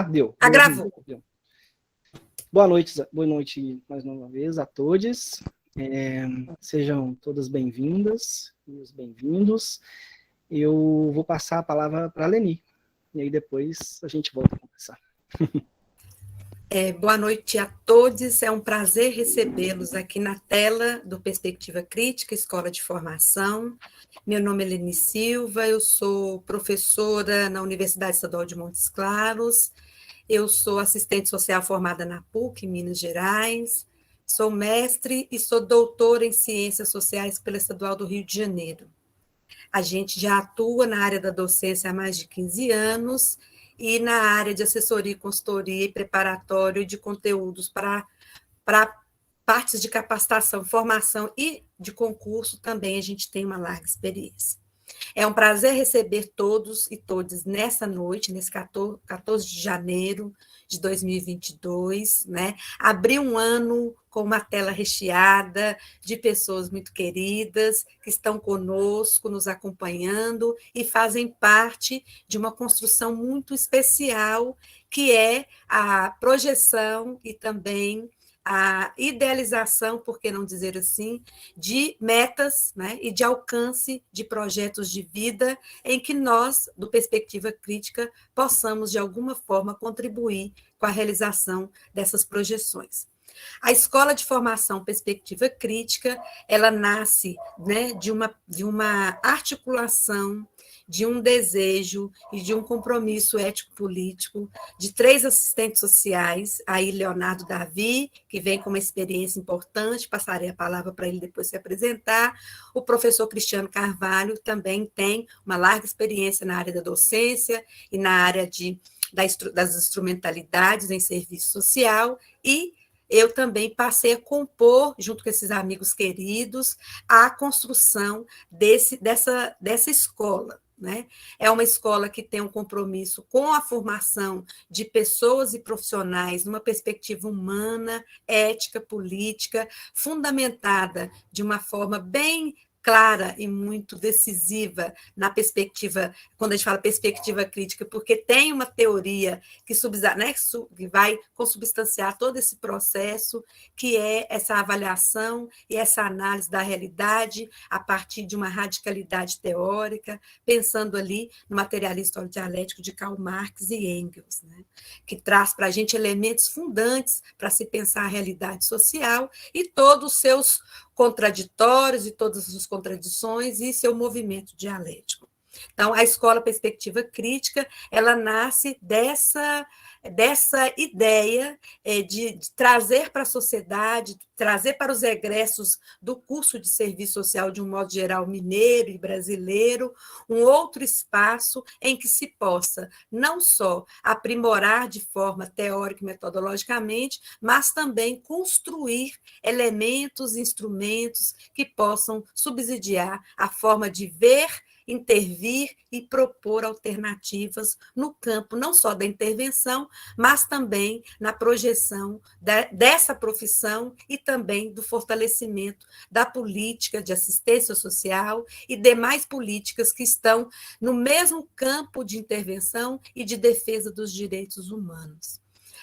Deu. Gravou. Deu. Boa noite mais uma vez a todos. Sejam todas bem-vindas e os bem-vindos. Eu vou passar a palavra para a Leni, e aí depois a gente volta a conversar. Boa noite a todos, é um prazer recebê-los aqui na tela do Perspectiva Crítica, Escola de Formação. Meu nome é Leni Silva, eu sou professora na Universidade Estadual de Montes Claros, eu sou assistente social formada na PUC, Minas Gerais, sou mestre e sou doutora em Ciências Sociais pela Estadual do Rio de Janeiro. A gente já atua na área da docência há mais de 15 anos, e na área de assessoria, consultoria e preparatório de conteúdos para partes de capacitação, formação e de concurso, também a gente tem uma larga experiência. É um prazer receber todos e todas nessa noite, nesse 14 de janeiro de 2022, né? Abrir um ano com uma tela recheada de pessoas muito queridas que estão conosco, nos acompanhando e fazem parte de uma construção muito especial, que é a projeção e também a idealização, por que não dizer assim, de metas, né, e de alcance de projetos de vida em que nós, do Perspectiva Crítica, possamos, de alguma forma, contribuir com a realização dessas projeções. A Escola de Formação Perspectiva Crítica, ela nasce, né, de uma articulação, de um desejo e de um compromisso ético-político de 3 assistentes sociais, aí Leonardo Davi, que vem com uma experiência importante, passarei a palavra para ele depois se apresentar, o professor Cristiano Carvalho também tem uma larga experiência na área da docência e na área das instrumentalidades em serviço social, e eu também passei a compor, junto com esses amigos queridos, a construção dessa escola. Né? É uma escola que tem um compromisso com a formação de pessoas e profissionais numa perspectiva humana, ética, política, fundamentada de uma forma bem clara e muito decisiva na perspectiva, quando a gente fala perspectiva crítica, porque tem uma teoria que vai consubstanciar todo esse processo, que é essa avaliação e essa análise da realidade a partir de uma radicalidade teórica, pensando ali no materialismo dialético de Karl Marx e Engels, né? Que traz para a gente elementos fundantes para se pensar a realidade social e todos os seus contraditórios e todas as contradições e seu movimento dialético. Então, a Escola Perspectiva Crítica, ela nasce dessa ideia de trazer para a sociedade, trazer para os egressos do curso de serviço social, de um modo geral, mineiro e brasileiro, um outro espaço em que se possa não só aprimorar de forma teórica e metodologicamente, mas também construir elementos, instrumentos que possam subsidiar a forma de ver, intervir e propor alternativas no campo, não só da intervenção, mas também na projeção dessa profissão e também do fortalecimento da política de assistência social e demais políticas que estão no mesmo campo de intervenção e de defesa dos direitos humanos.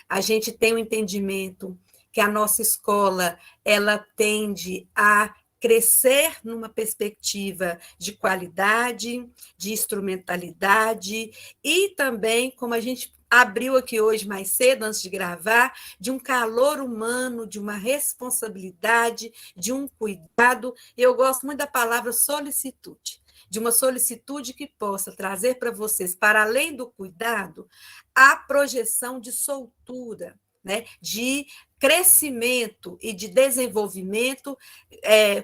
A gente tem um entendimento que a nossa escola ela tende a crescer numa perspectiva de qualidade, de instrumentalidade e também, como a gente abriu aqui hoje mais cedo, antes de gravar, de um calor humano, de uma responsabilidade, de um cuidado. Eu gosto muito da palavra solicitude, de uma solicitude que possa trazer para vocês, para além do cuidado, a projeção de soltura, né, de crescimento e de desenvolvimento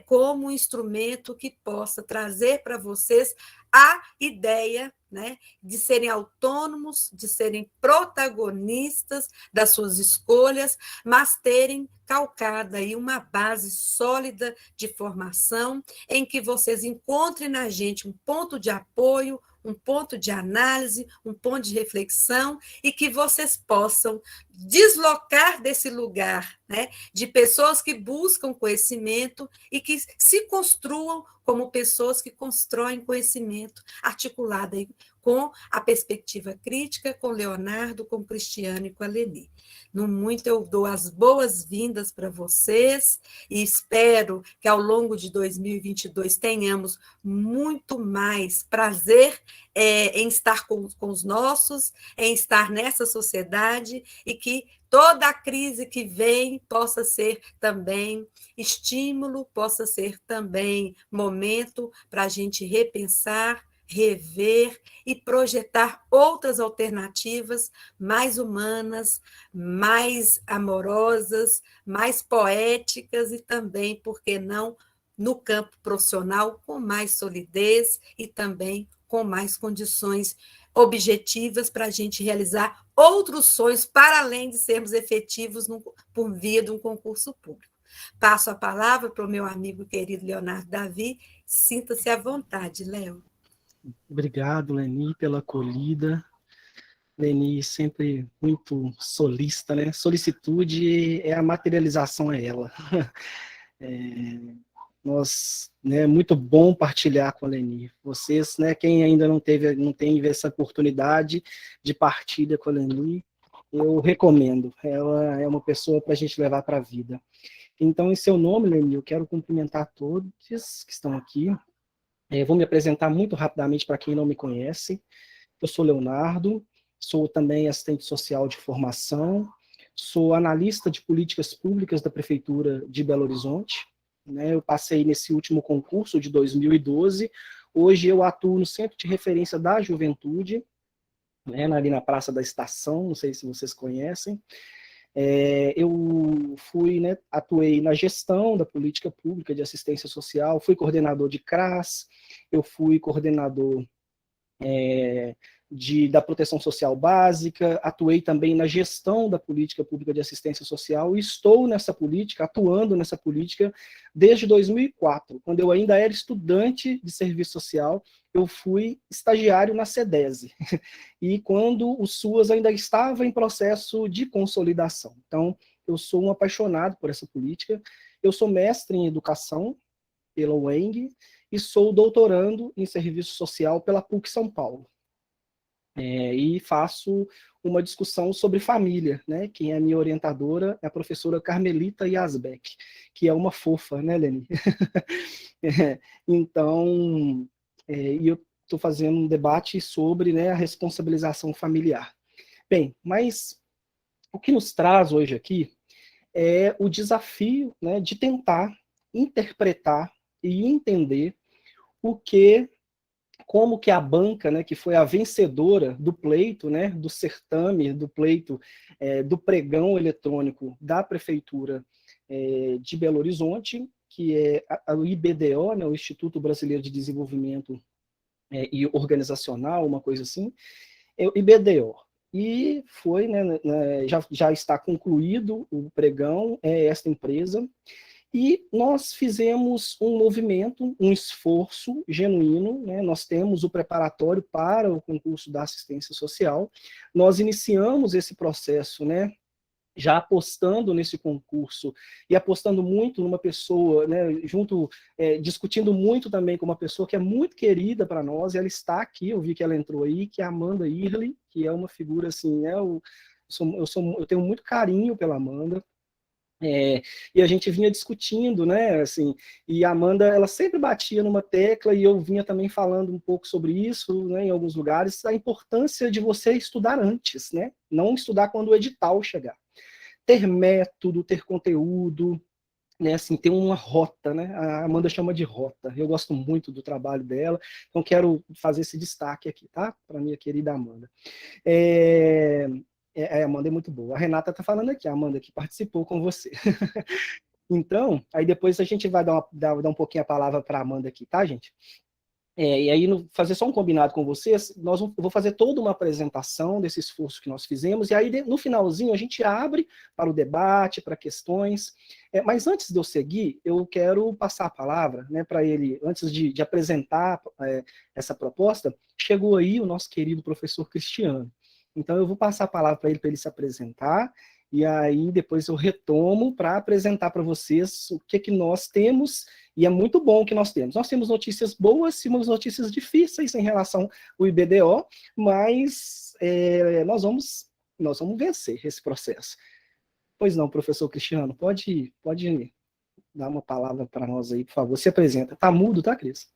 como um instrumento que possa trazer para vocês a ideia, né, de serem autônomos, de serem protagonistas das suas escolhas, mas terem calcada aí uma base sólida de formação em que vocês encontrem na gente um ponto de apoio, um ponto de análise, um ponto de reflexão, e que vocês possam deslocar desse lugar, né, de pessoas que buscam conhecimento e que se construam como pessoas que constroem conhecimento articulado aí com a perspectiva crítica, com Leonardo, com Cristiano e com a Leni. No muito, eu dou as boas-vindas para vocês e espero que ao longo de 2022 tenhamos muito mais prazer em estar com os nossos, em estar nessa sociedade e que toda a crise que vem possa ser também estímulo, possa ser também momento para a gente repensar, rever e projetar outras alternativas mais humanas, mais amorosas, mais poéticas e também, por que não, no campo profissional, com mais solidez e também com mais condições objetivas para a gente realizar outros sonhos, para além de sermos efetivos por via de um concurso público. Passo a palavra para o meu amigo querido Leonardo Davi. Sinta-se à vontade, Léo. Obrigado, Leni, pela acolhida. Leni sempre muito solista, né? Solicitude é a materialização, é ela. É muito bom partilhar com a Leni. Vocês, né, quem ainda não teve essa oportunidade de partilha com a Leni, eu recomendo. Ela é uma pessoa para a gente levar para a vida. Então, em seu nome, Leni, eu quero cumprimentar todos que estão aqui. Vou me apresentar muito rapidamente para quem não me conhece. Eu sou Leonardo, sou também assistente social de formação, sou analista de políticas públicas da Prefeitura de Belo Horizonte. Eu passei nesse último concurso de 2012. Hoje eu atuo no Centro de Referência da Juventude, ali na Praça da Estação, não sei se vocês conhecem. Eu atuei na gestão da política pública de assistência social, fui coordenador de CRAS, eu fui coordenador da proteção social básica, atuei também na gestão da política pública de assistência social e estou atuando nessa política desde 2004, quando eu ainda era estudante de serviço social, eu fui estagiário na CEDESE, e quando o SUAS ainda estava em processo de consolidação. Então, eu sou um apaixonado por essa política, eu sou mestre em educação pela UENG e sou doutorando em serviço social pela PUC São Paulo. E faço uma discussão sobre família, né? Quem é a minha orientadora é a professora Carmelita Yazbek, que é uma fofa, né, Leni? Então, eu estou fazendo um debate sobre, né, a responsabilização familiar. Bem, mas o que nos traz hoje aqui é o desafio, né, de tentar interpretar e entender como que a banca, né, que foi a vencedora do pleito, né, do certame, do pleito, do pregão eletrônico da Prefeitura de Belo Horizonte, que é o IBDO, né, o Instituto Brasileiro de Desenvolvimento e Organizacional, uma coisa assim, é o IBDO. E foi, né, já está concluído o pregão, esta empresa, e nós fizemos um movimento, um esforço genuíno, né? Nós temos o preparatório para o concurso da assistência social, nós iniciamos esse processo, né, já apostando nesse concurso e apostando muito numa pessoa, né, discutindo muito também com uma pessoa que é muito querida para nós, e ela está aqui, eu vi que ela entrou aí, que é a Amanda Irley, que é uma figura assim, né, eu tenho muito carinho pela Amanda. E a gente vinha discutindo, né, assim, e a Amanda, ela sempre batia numa tecla, e eu vinha também falando um pouco sobre isso, né, em alguns lugares, a importância de você estudar antes, né, não estudar quando o edital chegar. Ter método, ter conteúdo, né, assim, ter uma rota, né, a Amanda chama de rota, eu gosto muito do trabalho dela, então quero fazer esse destaque aqui, tá, para minha querida Amanda. A Amanda é muito boa. A Renata está falando aqui, a Amanda que participou com você. Então, aí depois a gente vai dar um pouquinho a palavra para a Amanda aqui, tá, gente? E aí, fazer só um combinado com vocês, eu vou fazer toda uma apresentação desse esforço que nós fizemos, e aí no finalzinho a gente abre para o debate, para questões, mas antes de eu seguir, eu quero passar a palavra, né, para ele, antes de apresentar essa proposta, chegou aí o nosso querido professor Cristiano. Então eu vou passar a palavra para ele se apresentar, e aí depois eu retomo para apresentar para vocês o que nós temos, e é muito bom o que nós temos. Nós temos notícias boas e umas notícias difíceis em relação ao IBDO, mas nós vamos vencer esse processo. Pois não, professor Cristiano, pode dar uma palavra para nós aí, por favor. Se apresenta. Tá mudo, tá, Cris?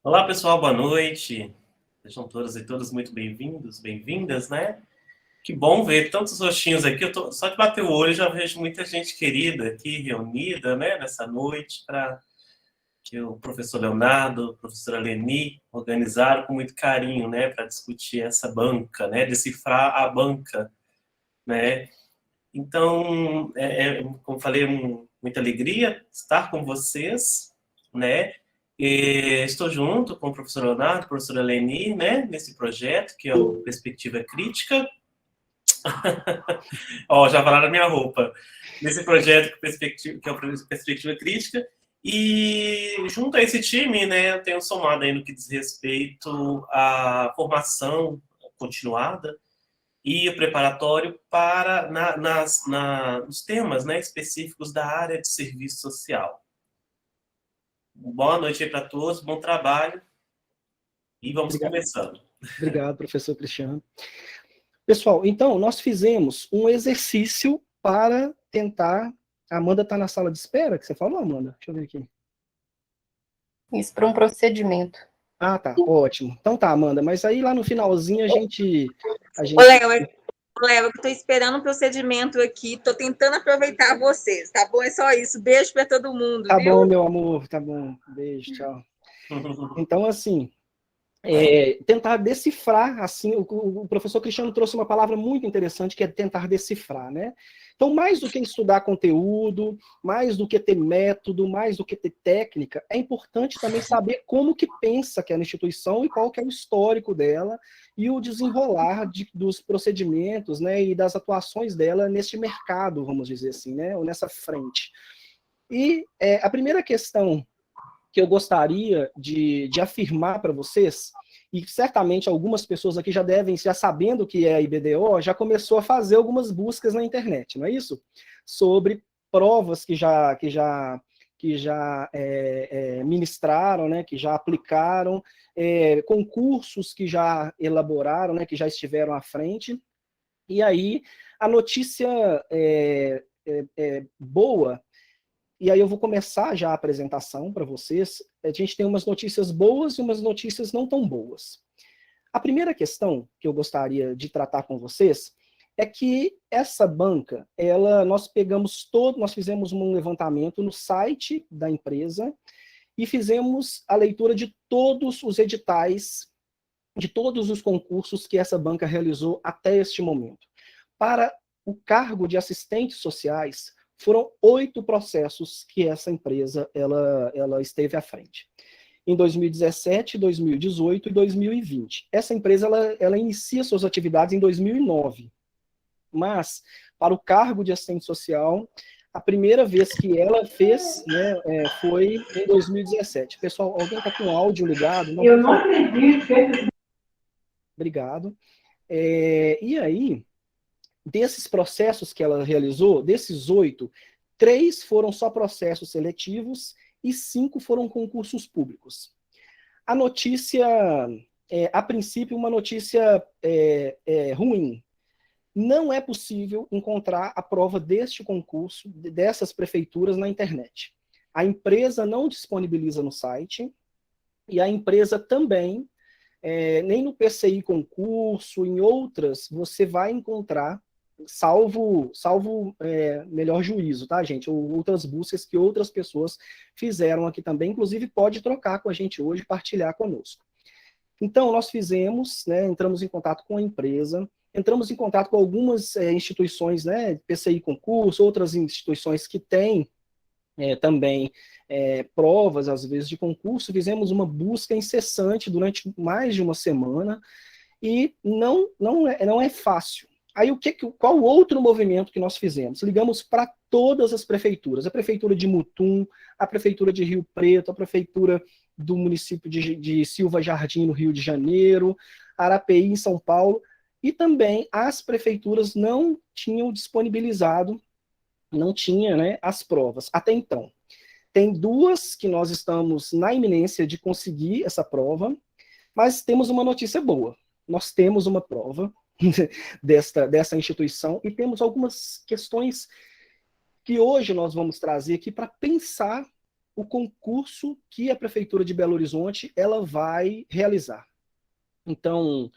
Olá, pessoal, boa noite. Sejam todas e todos muito bem-vindos, bem-vindas, né? Que bom ver tantos rostinhos aqui. Só de bater o olho já vejo muita gente querida aqui reunida, né, nessa noite, para que o professor Leonardo, a professora Leni organizaram com muito carinho, né, para discutir essa banca, né, decifrar a banca, né. Então, como falei, muita alegria estar com vocês, né. Estou junto com o professor Leonardo, a professora Leni, né, nesse projeto que é o Perspectiva Crítica. Ó, já falaram a minha roupa. Nesse projeto que é o Perspectiva Crítica. E junto a esse time, né, eu tenho somado aí no que diz respeito à formação continuada e o preparatório para nos temas, né, específicos da área de serviço social. Boa noite aí para todos, bom trabalho e vamos começando. Obrigado, professor Cristiano. Pessoal, então, nós fizemos um exercício para tentar... A Amanda está na sala de espera, que você falou, Amanda? Deixa eu ver aqui. Isso, para um procedimento. Ah, tá, ótimo. Então tá, Amanda, mas aí lá no finalzinho a gente... Ô, Léo, eu estou esperando um procedimento aqui, estou tentando aproveitar vocês, tá bom? É só isso. Beijo para todo mundo, Tá viu? bom, meu amor, tá bom. Beijo, tchau. Então, assim... tentar decifrar, assim, o professor Cristiano trouxe uma palavra muito interessante, que é tentar decifrar, né? Então, mais do que estudar conteúdo, mais do que ter método, mais do que ter técnica, é importante também saber como que pensa aquela instituição e qual que é o histórico dela e o desenrolar dos procedimentos, né, e das atuações dela neste mercado, vamos dizer assim, né, ou nessa frente. E a primeira questão que eu gostaria de afirmar para vocês, e certamente algumas pessoas aqui já sabendo o que é a IBDO, já começou a fazer algumas buscas na internet, não é isso? Sobre provas que já ministraram, né, que já aplicaram, concursos que já elaboraram, né, que já estiveram à frente. E aí, a notícia boa, e aí eu vou começar já a apresentação para vocês. A gente tem umas notícias boas e umas notícias não tão boas. A primeira questão que eu gostaria de tratar com vocês é que essa banca, nós fizemos um levantamento no site da empresa e fizemos a leitura de todos os editais, de todos os concursos que essa banca realizou até este momento. Para o cargo de assistentes sociais, foram 8 processos que essa empresa ela esteve à frente. Em 2017, 2018 e 2020. Essa empresa ela inicia suas atividades em 2009. Mas, para o cargo de assistente social, a primeira vez que ela fez, né, foi em 2017. Pessoal, alguém está com o áudio ligado? Não, eu não acredito. Obrigado. E aí... desses processos que ela realizou, desses 8, 3 foram só processos seletivos e 5 foram concursos públicos. A notícia, a princípio, uma notícia ruim. Não é possível encontrar a prova deste concurso, dessas prefeituras na internet. A empresa não disponibiliza no site e a empresa também, nem no PCI concurso, em outras, você vai encontrar, salvo melhor juízo, tá, gente? Ou outras buscas que outras pessoas fizeram aqui também, inclusive pode trocar com a gente hoje, partilhar conosco. Então, nós fizemos, né, entramos em contato com a empresa, entramos em contato com algumas instituições, né, PCI concurso, outras instituições que têm também provas, às vezes, de concurso, fizemos uma busca incessante durante mais de uma semana, e não é fácil. Aí, qual o outro movimento que nós fizemos? Ligamos para todas as prefeituras, a prefeitura de Mutum, a prefeitura de Rio Preto, a prefeitura do município de Silva Jardim, no Rio de Janeiro, Arapeí, em São Paulo, e também as prefeituras não tinham disponibilizado, não tinha, né, as provas, até então. Tem 2 que nós estamos na iminência de conseguir essa prova, mas temos uma notícia boa. Nós temos uma prova dessa instituição e temos algumas questões que hoje nós vamos trazer aqui para pensar o concurso que a Prefeitura de Belo Horizonte ela vai realizar. Então,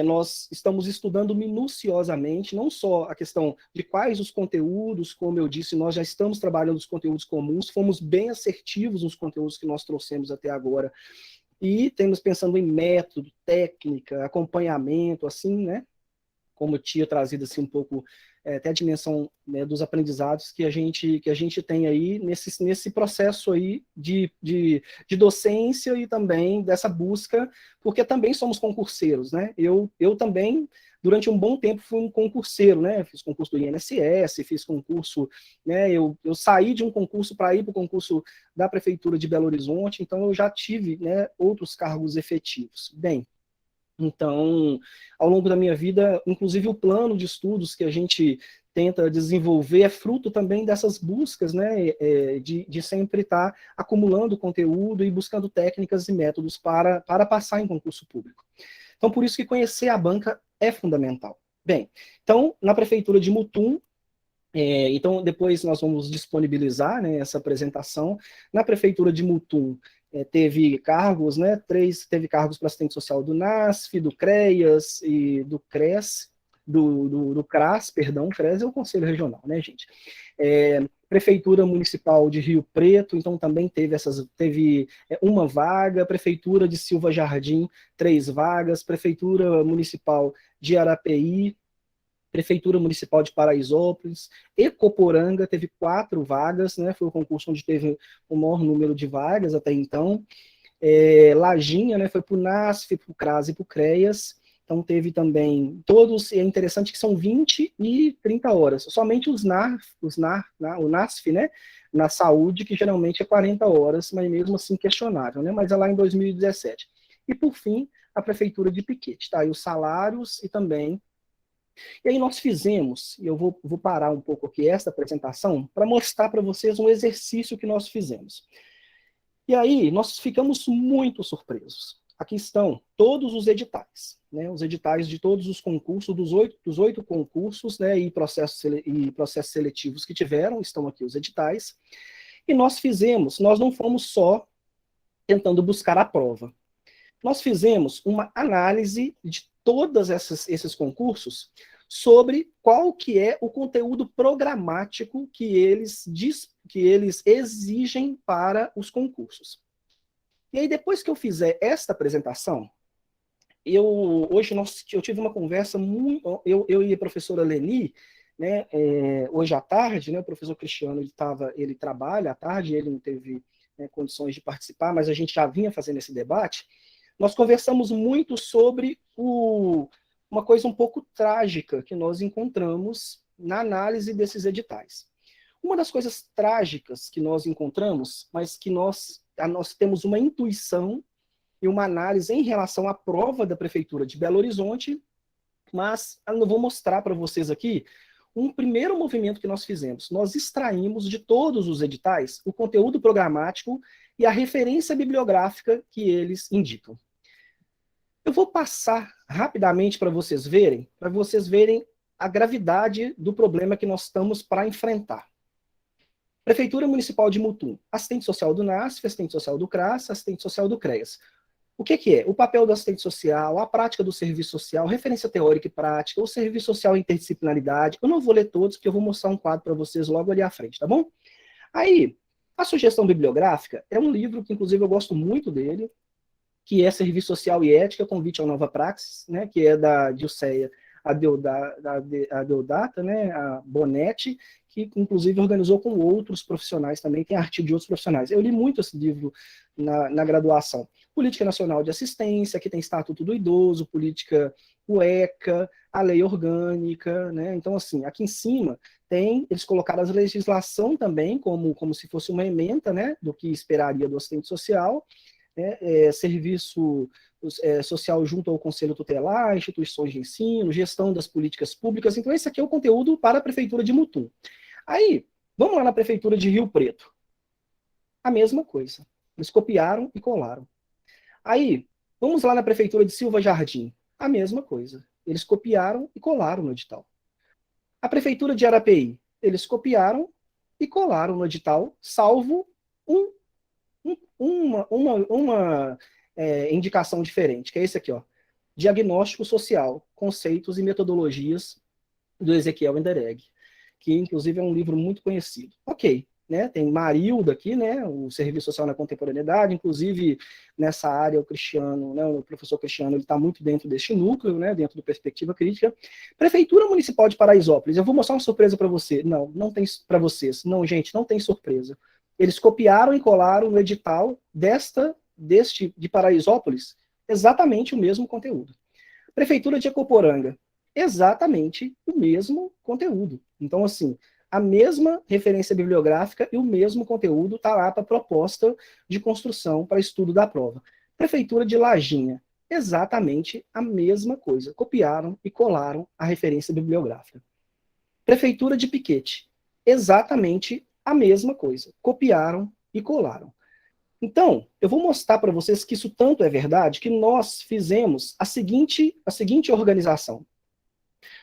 nós estamos estudando minuciosamente, não só a questão de quais os conteúdos, como eu disse, nós já estamos trabalhando os conteúdos comuns, fomos bem assertivos nos conteúdos que nós trouxemos até agora, e temos pensando em método, técnica, acompanhamento, assim, né? Como eu tinha trazido assim, um pouco até a dimensão, né, dos aprendizados que a gente tem aí nesse processo aí de docência e também dessa busca, porque também somos concurseiros, né? Eu também, durante um bom tempo, fui um concurseiro, né? Fiz concurso do INSS, fiz concurso, né? Eu saí de um concurso para ir para o concurso da Prefeitura de Belo Horizonte, então eu já tive, né, outros cargos efetivos. Bem, então, ao longo da minha vida, inclusive o plano de estudos que a gente tenta desenvolver é fruto também dessas buscas, né, de sempre estar acumulando conteúdo e buscando técnicas e métodos para passar em concurso público. Então, por isso que conhecer a banca é fundamental. Bem, então, na Prefeitura de Mutum, então depois nós vamos disponibilizar, né, essa apresentação. Na Prefeitura de Mutum, teve cargos, né, teve cargos para assistente social do NASF, do CREAS e do CRES, do CRAS, perdão, CRES é o Conselho Regional, né, gente? Prefeitura Municipal de Rio Preto, então também teve uma vaga, Prefeitura de Silva Jardim, 3 vagas, Prefeitura Municipal de Arapeí, Prefeitura Municipal de Paraisópolis, Ecoporanga teve 4 vagas, né, foi o concurso onde teve o maior número de vagas até então. Lajinha, né, foi para o NASF, para o CRAS e para o CREAS, então teve também todos, é interessante que são 20 e 30 horas, somente o NASF, né, na saúde, que geralmente é 40 horas, mas mesmo assim questionável, né, mas é lá em 2017. E por fim, a Prefeitura de Piquete, tá aí os salários e também. E aí nós fizemos, e eu vou parar um pouco aqui esta apresentação, para mostrar para vocês um exercício que nós fizemos. E aí nós ficamos muito surpresos. Aqui estão todos os editais, né, os editais de todos os concursos, dos 8 concursos, né, e processos seletivos que tiveram, estão aqui os editais. E nós não fomos só tentando buscar a prova. Nós fizemos uma análise de todos esses concursos sobre qual que é o conteúdo programático que eles exigem para os concursos. E aí, depois que eu fizer esta apresentação, hoje eu tive uma conversa eu e a professora Leni, né, hoje à tarde, né, o professor Cristiano ele trabalha à tarde, ele não teve, né, condições de participar, mas a gente já vinha fazendo esse debate. Nós conversamos muito sobre uma coisa um pouco trágica que nós encontramos na análise desses editais. Uma das coisas trágicas que nós encontramos, mas que nós temos uma intuição e uma análise em relação à prova da Prefeitura de Belo Horizonte, mas eu vou mostrar para vocês aqui um primeiro movimento que nós fizemos. Nós extraímos de todos os editais o conteúdo programático e a referência bibliográfica que eles indicam. Eu vou passar rapidamente para vocês verem a gravidade do problema que nós estamos para enfrentar. Prefeitura Municipal de Mutum, assistente social do NASF, assistente social do CRAS, assistente social do CREAS. O que é? O papel do assistente social, a prática do serviço social, referência teórica e prática, o serviço social e interdisciplinaridade. Eu não vou ler todos, porque eu vou mostrar um quadro para vocês logo ali à frente, tá bom? Aí, a sugestão bibliográfica é um livro que, inclusive, eu gosto muito dele, que é Serviço Social e Ética, Convite à Nova Praxis, né, que é da Dilceia Adeodata, né, a Bonetti, que inclusive organizou com outros profissionais também, tem artigo de outros profissionais. Eu li muito esse livro na graduação. Política Nacional de Assistência, que tem Estatuto do Idoso, Política UECA, a Lei Orgânica, né, então assim, aqui em cima eles colocaram a legislação também, como se fosse uma ementa, né, do que esperaria do assistente social, serviço social junto ao Conselho Tutelar, instituições de ensino, gestão das políticas públicas. Então, esse aqui é o conteúdo para a Prefeitura de Mutum. Aí, vamos lá na Prefeitura de Rio Preto. A mesma coisa. Eles copiaram e colaram. Aí, vamos lá na Prefeitura de Silva Jardim. A mesma coisa. Eles copiaram e colaram no edital. A Prefeitura de Arapeí. Eles copiaram e colaram no edital, salvo uma indicação diferente, que é esse aqui, ó. Diagnóstico social, conceitos e metodologias do Ezequiel Enderegg, que inclusive é um livro muito conhecido. Ok, né? Tem Marilda aqui, né? O Serviço Social na Contemporaneidade, inclusive nessa área o Cristiano, né? O professor Cristiano, ele está muito dentro deste núcleo, né? Dentro do Perspectiva Crítica. Prefeitura Municipal de Paraisópolis, eu vou mostrar uma surpresa para você. Não tem para vocês. Não, gente, não tem surpresa. Eles copiaram e colaram no edital de Paraisópolis exatamente o mesmo conteúdo. Prefeitura de Ecoporanga, exatamente o mesmo conteúdo. Então, assim, a mesma referência bibliográfica e o mesmo conteúdo está lá para proposta de construção para estudo da prova. Prefeitura de Lajinha, exatamente a mesma coisa. Copiaram e colaram a referência bibliográfica. Prefeitura de Piquete, exatamente a mesma coisa. Copiaram e colaram. Então, eu vou mostrar para vocês que isso tanto é verdade que nós fizemos a seguinte organização.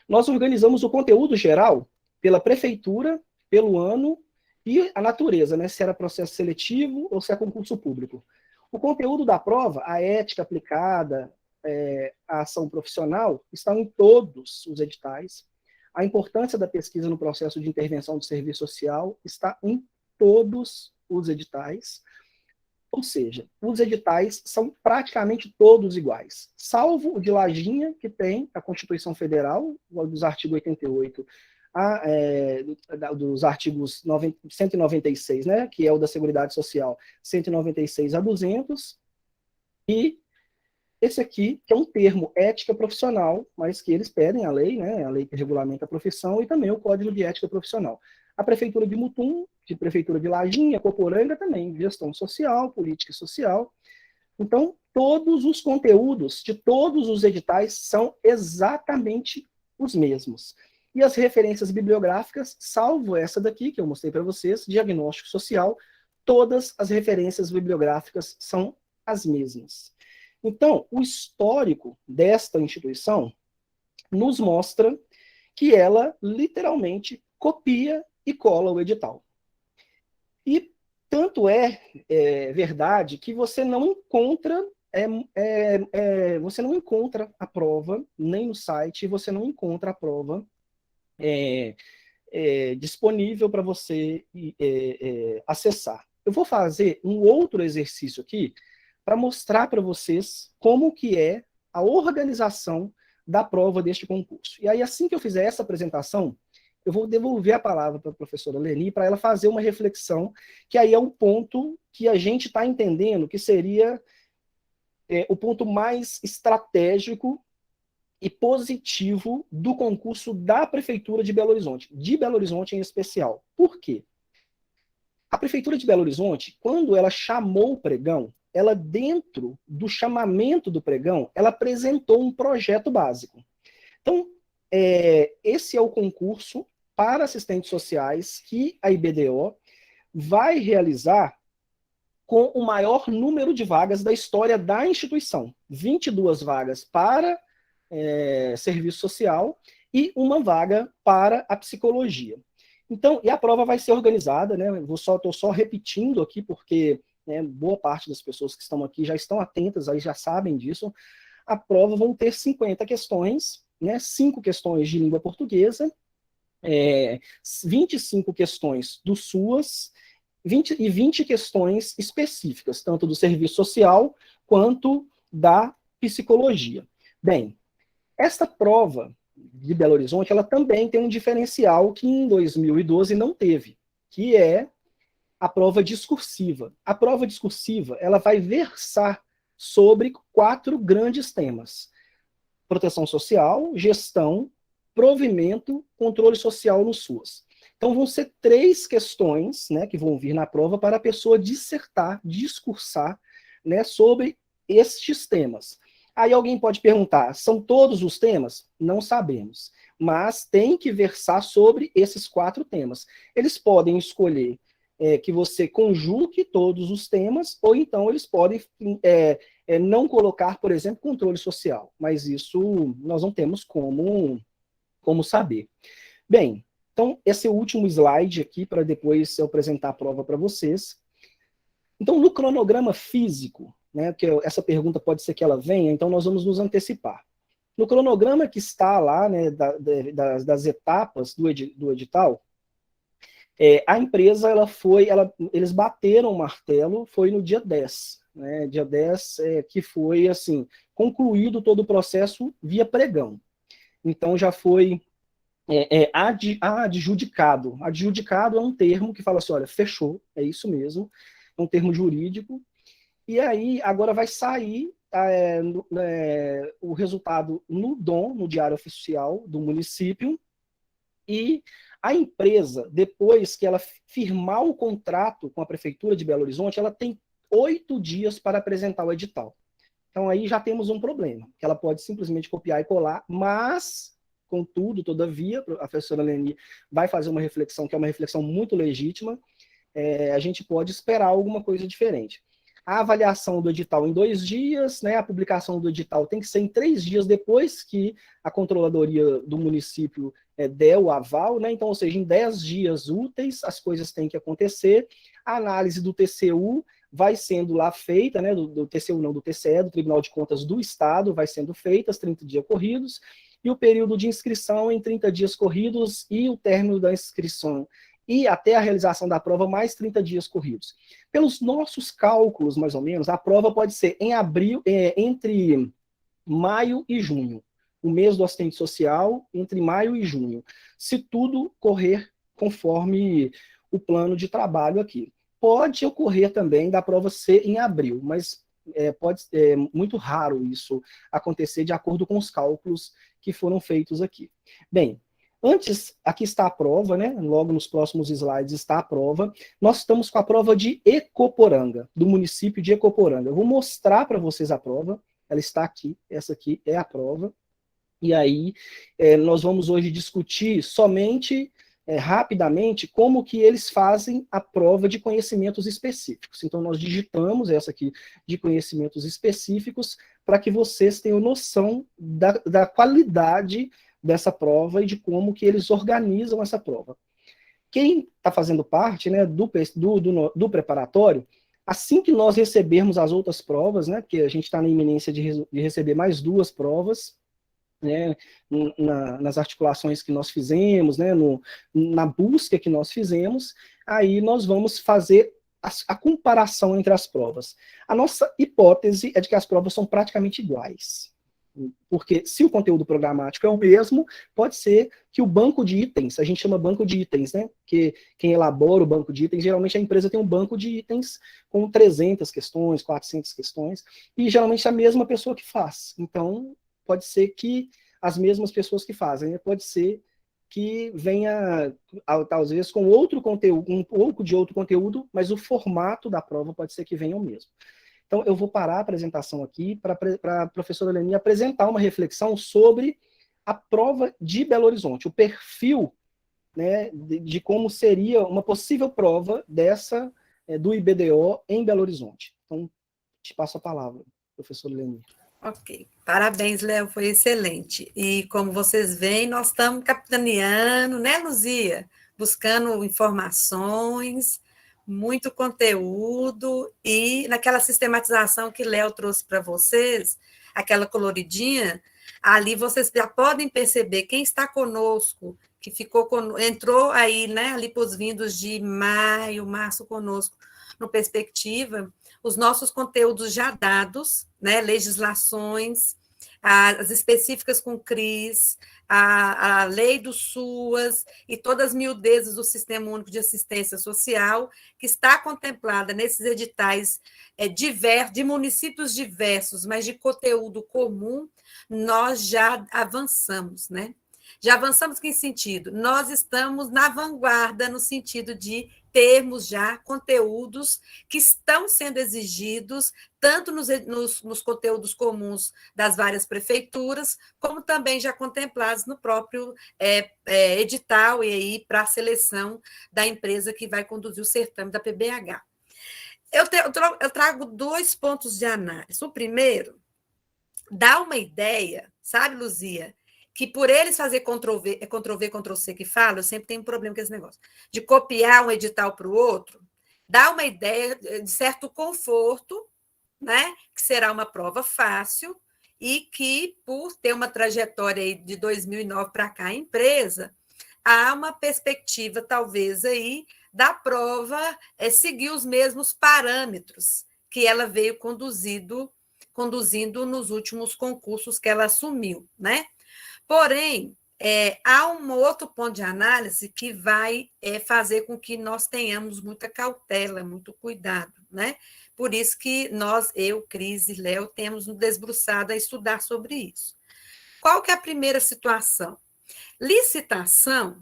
Nós organizamos o conteúdo geral pela prefeitura, pelo ano e a natureza, né? Se era processo seletivo ou se é concurso público. O conteúdo da prova, a ética aplicada, a ação profissional, estão em todos os editais. A importância da pesquisa no processo de intervenção do serviço social está em todos os editais. Ou seja, os editais são praticamente todos iguais, salvo o de Lajinha, que tem a Constituição Federal, dos artigos 88, dos artigos 196, né, que é o da Seguridade Social, 196 a 200, e esse aqui, que é um termo ética profissional, mas que eles pedem a lei, né, a lei que regulamenta a profissão, e também o Código de Ética Profissional. A Prefeitura de Mutum, de Prefeitura de Lajinha, Coporanga também, gestão social, política social. Então, todos os conteúdos de todos os editais são exatamente os mesmos. E as referências bibliográficas, salvo essa daqui, que eu mostrei para vocês, diagnóstico social, todas as referências bibliográficas são as mesmas. Então, o histórico desta instituição nos mostra que ela literalmente copia e cola o edital. E tanto é verdade que você não encontra a prova nem no site, você não encontra a prova disponível para você acessar. Eu vou fazer um outro exercício aqui para mostrar para vocês como que é a organização da prova deste concurso. E aí, assim que eu fizer essa apresentação, eu vou devolver a palavra para a professora Leni para ela fazer uma reflexão, que aí é um ponto que a gente está entendendo que seria o ponto mais estratégico e positivo do concurso da Prefeitura de Belo Horizonte em especial. Por quê? A Prefeitura de Belo Horizonte, quando ela chamou o pregão, ela, dentro do chamamento do pregão, ela apresentou um projeto básico. Então, esse é o concurso para assistentes sociais que a IBDO vai realizar com o maior número de vagas da história da instituição. 22 vagas para serviço social e uma vaga para a psicologia. Então, e a prova vai ser organizada, né? Estou só repetindo aqui, porque boa parte das pessoas que estão aqui já estão atentas, aí já sabem disso. A prova vão ter 50 questões, né? 5 questões de língua portuguesa, 25 questões do SUAS, 20 questões específicas, tanto do serviço social quanto da psicologia. Bem, esta prova de Belo Horizonte, ela também tem um diferencial que em 2012 não teve, que é a prova discursiva. A prova discursiva, ela vai versar sobre 4 grandes temas: proteção social, gestão, provimento, controle social no SUAS. Então vão ser 3 questões, né, que vão vir na prova para a pessoa dissertar, discursar, né, sobre estes temas. Aí alguém pode perguntar, são todos os temas? Não sabemos, mas tem que versar sobre esses 4 temas. Eles podem escolher que você conjugue todos os temas, ou então eles podem não colocar, por exemplo, controle social, mas isso nós não temos como saber. Bem, então esse é o último slide aqui, para depois eu apresentar a prova para vocês. Então, no cronograma físico, né, que essa pergunta pode ser que ela venha, então nós vamos nos antecipar. No cronograma que está lá, né, das etapas do edital, a empresa, eles bateram o martelo, foi no dia 10, né, dia 10 que foi, assim, concluído todo o processo via pregão. Então, já foi adjudicado. Adjudicado é um termo que fala assim, olha, fechou, é isso mesmo, é um termo jurídico, e aí agora vai sair o resultado no DOM, no Diário Oficial do município, e a empresa, depois que ela firmar o contrato com a Prefeitura de Belo Horizonte, ela tem 8 dias para apresentar o edital. Então aí já temos um problema, que ela pode simplesmente copiar e colar, mas, contudo, todavia, a professora Leni vai fazer uma reflexão, que é uma reflexão muito legítima, a gente pode esperar alguma coisa diferente. A avaliação do edital em 2 dias, né, a publicação do edital tem que ser em 3 dias depois que a controladoria do município der o aval, né, então, ou seja, em 10 dias úteis as coisas têm que acontecer. A análise do TCU vai sendo lá feita, né, do TCU não, do TCE, do Tribunal de Contas do Estado, vai sendo feita, 30 dias corridos, e o período de inscrição em 30 dias corridos e o término da inscrição e até a realização da prova, mais 30 dias corridos. Pelos nossos cálculos, mais ou menos, a prova pode ser em abril, entre maio e junho. O mês do assistente social, entre maio e junho. Se tudo correr conforme o plano de trabalho aqui. Pode ocorrer também da prova ser em abril, mas pode ser muito raro isso acontecer de acordo com os cálculos que foram feitos aqui. Bem, antes, aqui está a prova, né? Logo nos próximos slides está a prova. Nós estamos com a prova de Ecoporanga, do município de Ecoporanga. Eu vou mostrar para vocês a prova. Ela está aqui, essa aqui é a prova. E aí, nós vamos hoje discutir somente, rapidamente, como que eles fazem a prova de conhecimentos específicos. Então, nós digitamos essa aqui de conhecimentos específicos para que vocês tenham noção da qualidade dessa prova e de como que eles organizam essa prova. Quem está fazendo parte, né, do preparatório, assim que nós recebermos as outras provas, né, porque a gente está na iminência de receber mais 2 provas, né, nas articulações que nós fizemos, né, na busca que nós fizemos, aí nós vamos fazer a comparação entre as provas. A nossa hipótese é de que as provas são praticamente iguais. Porque se o conteúdo programático é o mesmo, pode ser que o banco de itens, a gente chama banco de itens, né? Que quem elabora o banco de itens, geralmente a empresa tem um banco de itens com 300 questões, 400 questões, e geralmente é a mesma pessoa que faz. Então, pode ser que as mesmas pessoas que fazem, né? Pode ser que venha, às vezes, com outro conteúdo, um pouco de outro conteúdo, mas o formato da prova pode ser que venha o mesmo. Então, eu vou parar a apresentação aqui para a professora Leni apresentar uma reflexão sobre a prova de Belo Horizonte, o perfil, né, de como seria uma possível prova dessa, do IBDO em Belo Horizonte. Então, te passo a palavra, professora Leni. Ok, parabéns, Léo, foi excelente. E como vocês veem, nós estamos capitaneando, né, Luzia? Buscando informações, muito conteúdo, e naquela sistematização que Léo trouxe para vocês, aquela coloridinha, ali vocês já podem perceber quem está conosco, que entrou aí, né, ali para os vindos de maio, março conosco, no Perspectiva, os nossos conteúdos já dados, né, legislações, as específicas com CRIS, a lei do SUAS e todas as miudezas do Sistema Único de Assistência Social, que está contemplada nesses editais de municípios diversos, mas de conteúdo comum, nós já avançamos, né? Já avançamos em que sentido? Nós estamos na vanguarda no sentido de termos já conteúdos que estão sendo exigidos, tanto nos conteúdos comuns das várias prefeituras, como também já contemplados no próprio edital e aí para a seleção da empresa que vai conduzir o certame da PBH. Eu trago 2 pontos de análise. O primeiro, dá uma ideia, sabe, Luzia, que por eles fazer Ctrl-V, Ctrl-V, Ctrl-C que fala, eu sempre tenho um problema com esse negócio, de copiar um edital para o outro, dá uma ideia de certo conforto, né, que será uma prova fácil e que, por ter uma trajetória aí de 2009 para cá, a empresa, há uma perspectiva, talvez, aí, da prova seguir os mesmos parâmetros que ela veio conduzindo nos últimos concursos que ela assumiu, né? Porém, há um outro ponto de análise que vai fazer com que nós tenhamos muita cautela, muito cuidado, né? Por isso que nós, eu, Cris e Léo, temos nos debruçado a estudar sobre isso. Qual que é a primeira situação? Licitação,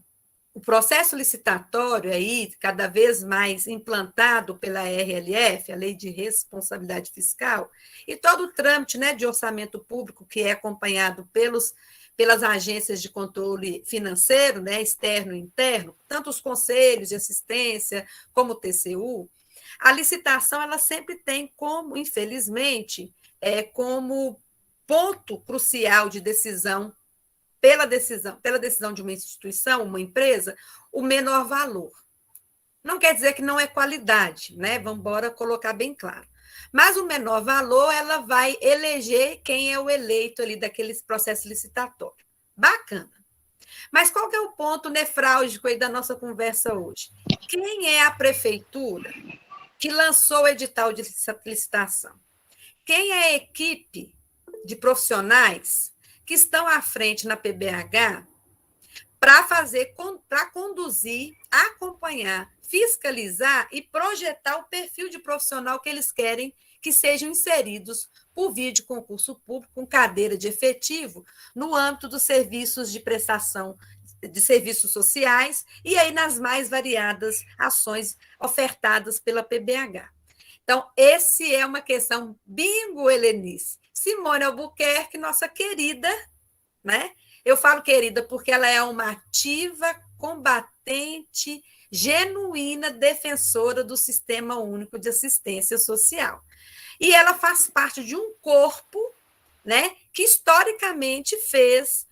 o processo licitatório aí, cada vez mais implantado pela RLF, a Lei de Responsabilidade Fiscal, e todo o trâmite, né, de orçamento público que é acompanhado pelas agências de controle financeiro, né, externo e interno, tanto os conselhos de assistência como o TCU, a licitação ela sempre tem como, infelizmente, como ponto crucial de decisão, pela decisão de uma instituição, uma empresa, o menor valor. Não quer dizer que não é qualidade, né? Vamos embora colocar bem claro. Mas o menor valor, ela vai eleger quem é o eleito ali daquele processo licitatório. Bacana. Mas qual que é o ponto nefrálgico aí da nossa conversa hoje? Quem é a prefeitura que lançou o edital de licitação? Quem é a equipe de profissionais que estão à frente na PBH para conduzir, acompanhar, fiscalizar e projetar o perfil de profissional que eles querem que sejam inseridos por via de concurso público com cadeira de efetivo no âmbito dos serviços de prestação de serviços sociais e aí nas mais variadas ações ofertadas pela PBH. Então, esse é uma questão bingo, Helenice. Simone Albuquerque, nossa querida, né? Eu falo querida porque ela é uma ativa, combatente, genuína defensora do Sistema Único de Assistência Social. E ela faz parte de um corpo, né, que historicamente fez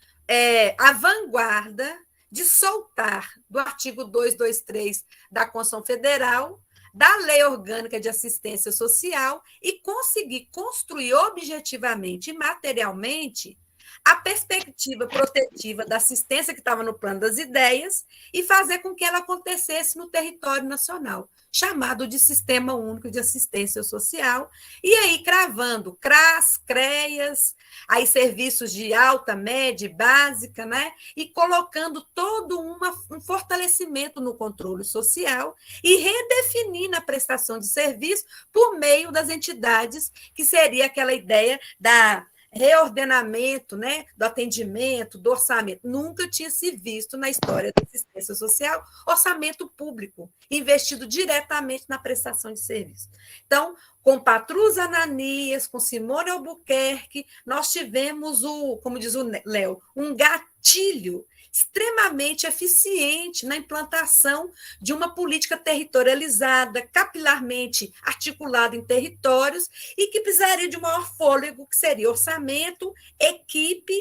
a vanguarda de soltar do artigo 223 da Constituição Federal, da Lei Orgânica de Assistência Social e conseguir construir objetivamente e materialmente a perspectiva protetiva da assistência que estava no plano das ideias e fazer com que ela acontecesse no território nacional, chamado de Sistema Único de Assistência Social, e aí cravando CRAS, CREAS, aí serviços de alta, média e básica, né? E colocando todo um fortalecimento no controle social e redefinindo a prestação de serviço por meio das entidades, que seria aquela ideia da reordenamento, né, do atendimento, do orçamento. Nunca tinha se visto na história da assistência social orçamento público investido diretamente na prestação de serviço. Então, com Patrus Ananias, com Simone Albuquerque, nós tivemos como diz o Léo, um gatilho extremamente eficiente na implantação de uma política territorializada, capilarmente articulada em territórios e que precisaria de um maior fôlego, que seria orçamento, equipe,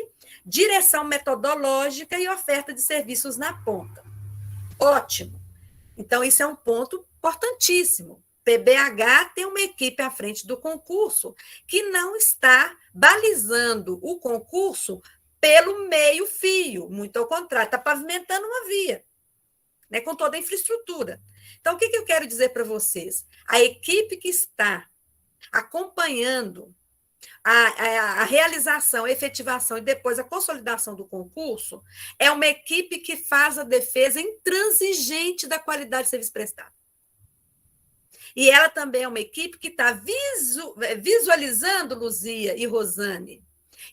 direção metodológica e oferta de serviços na ponta. Ótimo. Então, isso é um ponto importantíssimo. PBH tem uma equipe à frente do concurso que não está balizando o concurso pelo meio-fio, muito ao contrário, está pavimentando uma via, né, com toda a infraestrutura. Então, o que eu quero dizer para vocês? A equipe que está acompanhando a realização, a efetivação e depois a consolidação do concurso é uma equipe que faz a defesa intransigente da qualidade de serviço prestado. E ela também é uma equipe que está visualizando, Luzia e Rosane,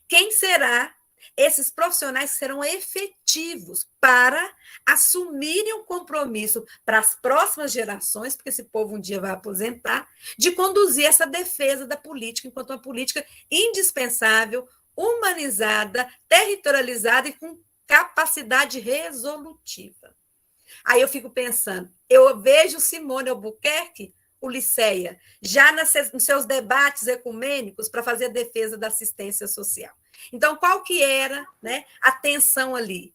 quem será esses profissionais serão efetivos para assumirem um compromisso para as próximas gerações, porque esse povo um dia vai aposentar, de conduzir essa defesa da política enquanto uma política indispensável, humanizada, territorializada e com capacidade resolutiva. Aí eu fico pensando, eu vejo Simone Albuquerque, Ulisseia, já nos seus debates ecumênicos para fazer a defesa da assistência social. Então, qual que era, né, a tensão ali?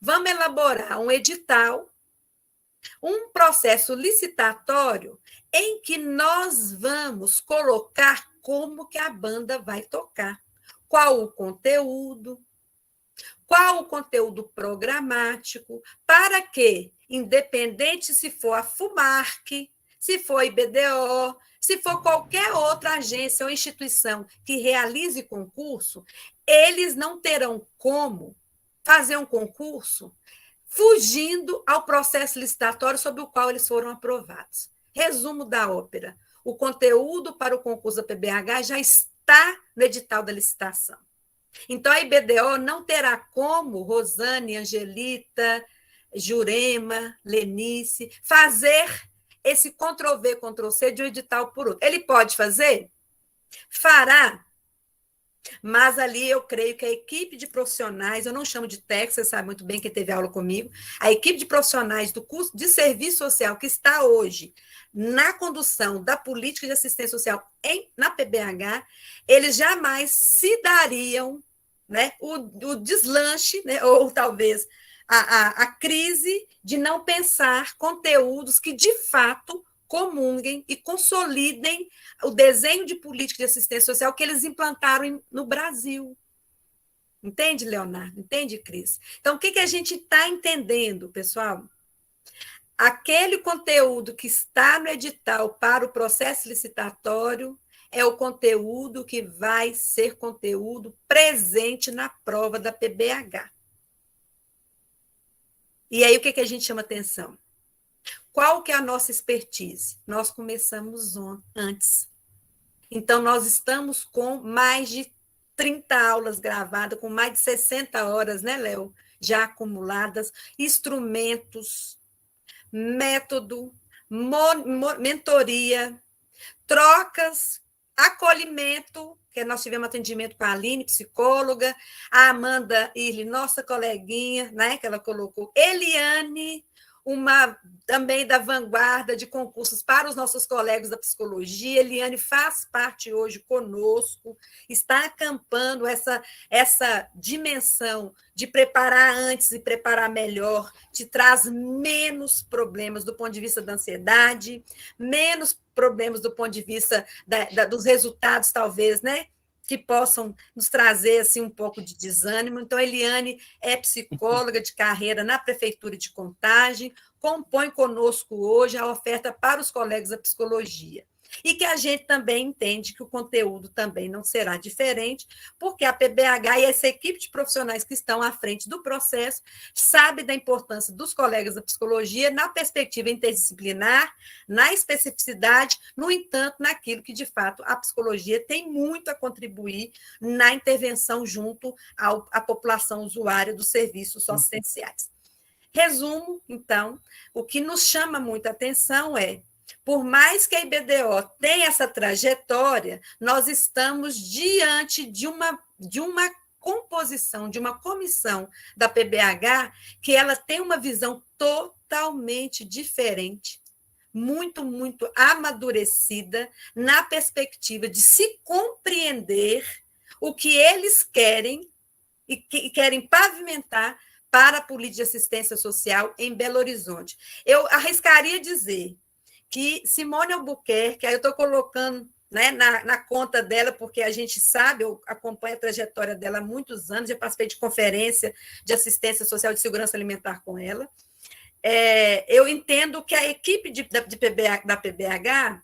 Vamos elaborar um edital, um processo licitatório em que nós vamos colocar como que a banda vai tocar, qual o conteúdo programático, para que, independente se for a FUMARC, se for a IBDO, se for qualquer outra agência ou instituição que realize concurso, eles não terão como fazer um concurso fugindo ao processo licitatório sobre o qual eles foram aprovados. Resumo da ópera. O conteúdo para o concurso da PBH já está no edital da licitação. Então, a IBDO não terá como Rosane, Angelita, Jurema, Lenice, fazer esse Ctrl-V, Ctrl-C de um edital por outro. Ele pode fazer? Fará. Mas ali eu creio que a equipe de profissionais, eu não chamo de técnico, você sabe muito bem quem teve aula comigo, a equipe de profissionais do curso de serviço social que está hoje na condução da política de assistência social na PBH, eles jamais se dariam, né, o deslanche, né, ou talvez a crise de não pensar conteúdos que, de fato, comunguem e consolidem o desenho de política de assistência social que eles implantaram no Brasil. Entende, Leonardo? Entende, Cris? Então, o que a gente está entendendo, pessoal? Aquele conteúdo que está no edital para o processo licitatório é o conteúdo que vai ser conteúdo presente na prova da PBH. E aí, o que a gente chama atenção? Qual que é a nossa expertise? Nós começamos antes. Então, nós estamos com mais de 30 aulas gravadas, com mais de 60 horas, né, Léo? Já acumuladas, instrumentos, método, mentoria, trocas, acolhimento, que nós tivemos atendimento com a Aline, psicóloga, a Amanda Irle, nossa coleguinha, né, que ela colocou, Eliane, uma também da vanguarda de concursos para os nossos colegas da psicologia. Eliane faz parte hoje conosco, está acampando essa dimensão de preparar antes e preparar melhor, te traz menos problemas do ponto de vista da ansiedade, menos problemas do ponto de vista dos resultados, talvez, né? Que possam nos trazer assim, um pouco de desânimo. Então, a Eliane é psicóloga de carreira na Prefeitura de Contagem, compõe conosco hoje a oferta para os colegas da psicologia. E que a gente também entende que o conteúdo também não será diferente, porque a PBH e essa equipe de profissionais que estão à frente do processo sabe da importância dos colegas da psicologia na perspectiva interdisciplinar, na especificidade, no entanto, naquilo que, de fato, a psicologia tem muito a contribuir na intervenção junto à população usuária dos serviços socioassistenciais. Resumo, então, o que nos chama muita atenção é, por mais que a IBDO tenha essa trajetória, nós estamos diante de uma composição, de uma comissão da PBH que ela tem uma visão totalmente diferente, muito, muito amadurecida na perspectiva de se compreender o que eles querem e querem pavimentar para a política de assistência social em Belo Horizonte. Eu arriscaria dizer que Simone Albuquerque, aí eu estou colocando, né, na conta dela, porque a gente sabe, eu acompanho a trajetória dela há muitos anos, já participei de conferência de assistência social de segurança alimentar com ela. Eu entendo que a equipe da PBH,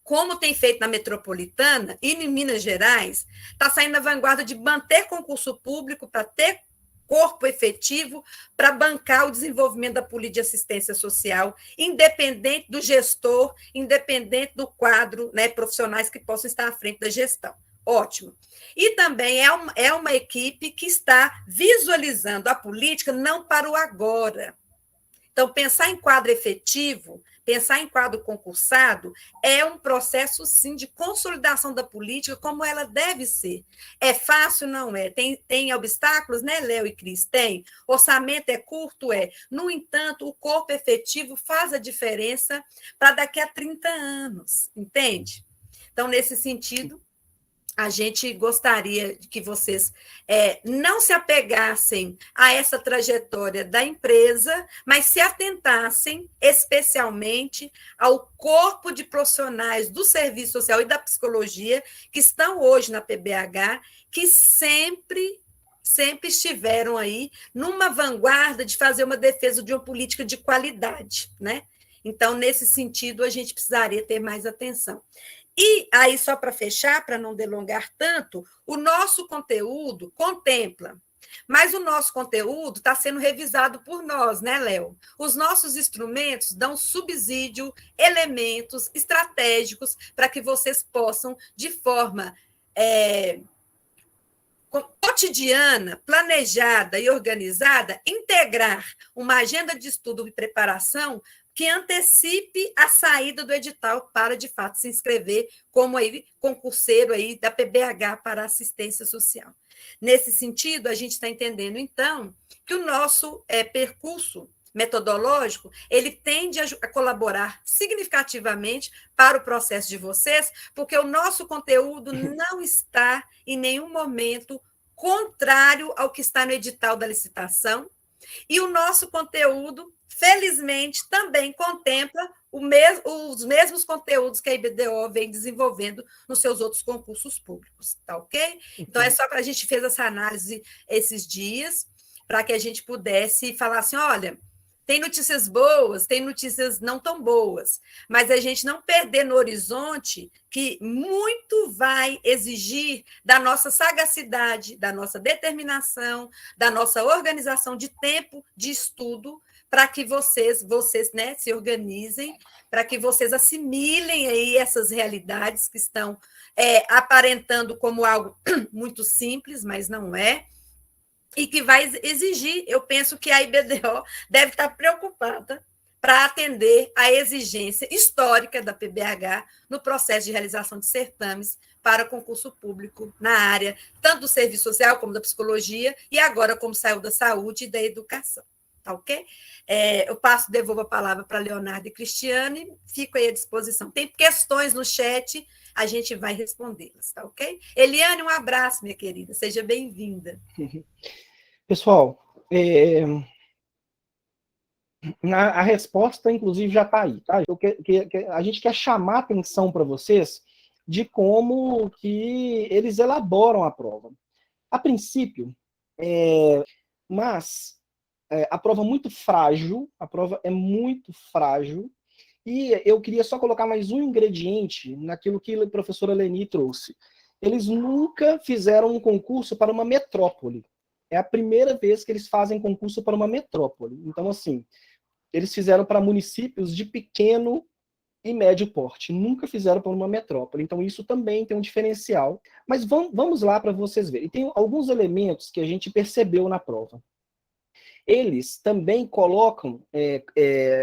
como tem feito na Metropolitana e em Minas Gerais, está saindo na vanguarda de manter concurso público para ter corpo efetivo para bancar o desenvolvimento da política de assistência social, independente do gestor, independente do quadro, né, profissionais que possam estar à frente da gestão. Ótimo. E também é uma equipe que está visualizando a política não para o agora. Então, pensar em quadro efetivo, pensar em quadro concursado, é um processo, sim, de consolidação da política como ela deve ser. É fácil? Não é. Tem obstáculos, né, Léo e Cris? Tem. Orçamento é curto? É. No entanto, o corpo efetivo faz a diferença para daqui a 30 anos, entende? Então, nesse sentido, a gente gostaria que vocês não se apegassem a essa trajetória da empresa, mas se atentassem especialmente ao corpo de profissionais do serviço social e da psicologia que estão hoje na PBH, que sempre estiveram aí numa vanguarda de fazer uma defesa de uma política de qualidade, né? Então, nesse sentido, a gente precisaria ter mais atenção. E aí, só para fechar, para não delongar tanto, o nosso conteúdo contempla, mas o nosso conteúdo está sendo revisado por nós, né, Léo? Os nossos instrumentos dão subsídio, elementos estratégicos para que vocês possam, de forma cotidiana, planejada e organizada, integrar uma agenda de estudo e preparação que antecipe a saída do edital para, de fato, se inscrever como aí, concurseiro aí da PBH para assistência social. Nesse sentido, a gente está entendendo, então, que o nosso percurso metodológico, ele tende a colaborar significativamente para o processo de vocês, porque o nosso conteúdo não está, em nenhum momento, contrário ao que está no edital da licitação, e o nosso conteúdo, felizmente, também contempla os mesmos conteúdos que a IBDO vem desenvolvendo nos seus outros concursos públicos, tá ok? Então, é só para a gente fez essa análise esses dias, para que a gente pudesse falar assim, olha, tem notícias boas, tem notícias não tão boas, mas a gente não perder no horizonte que muito vai exigir da nossa sagacidade, da nossa determinação, da nossa organização de tempo de estudo, para que vocês né, se organizem, para que vocês assimilem aí essas realidades que estão aparentando como algo muito simples, mas não é, e que vai exigir, eu penso que a IBDO deve estar preocupada para atender à exigência histórica da PBH no processo de realização de certames para concurso público na área, tanto do serviço social como da psicologia, e agora como saiu da saúde e da educação. Tá ok? Eu devolvo a palavra para Leonardo e Cristiane, fico aí à disposição. Tem questões no chat, a gente vai respondê-las, tá ok? Eliane, um abraço, minha querida, seja bem-vinda. Pessoal, a resposta, inclusive, já está aí, tá? A gente quer chamar a atenção para vocês de como que eles elaboram a prova. A princípio, a prova é muito frágil, e eu queria só colocar mais um ingrediente naquilo que a professora Leni trouxe. Eles nunca fizeram um concurso para uma metrópole. É a primeira vez que eles fazem concurso para uma metrópole. Então, assim, eles fizeram para municípios de pequeno e médio porte. Nunca fizeram para uma metrópole. Então, isso também tem um diferencial. Mas vamos lá para vocês verem. E tem alguns elementos que a gente percebeu na prova. Eles também colocam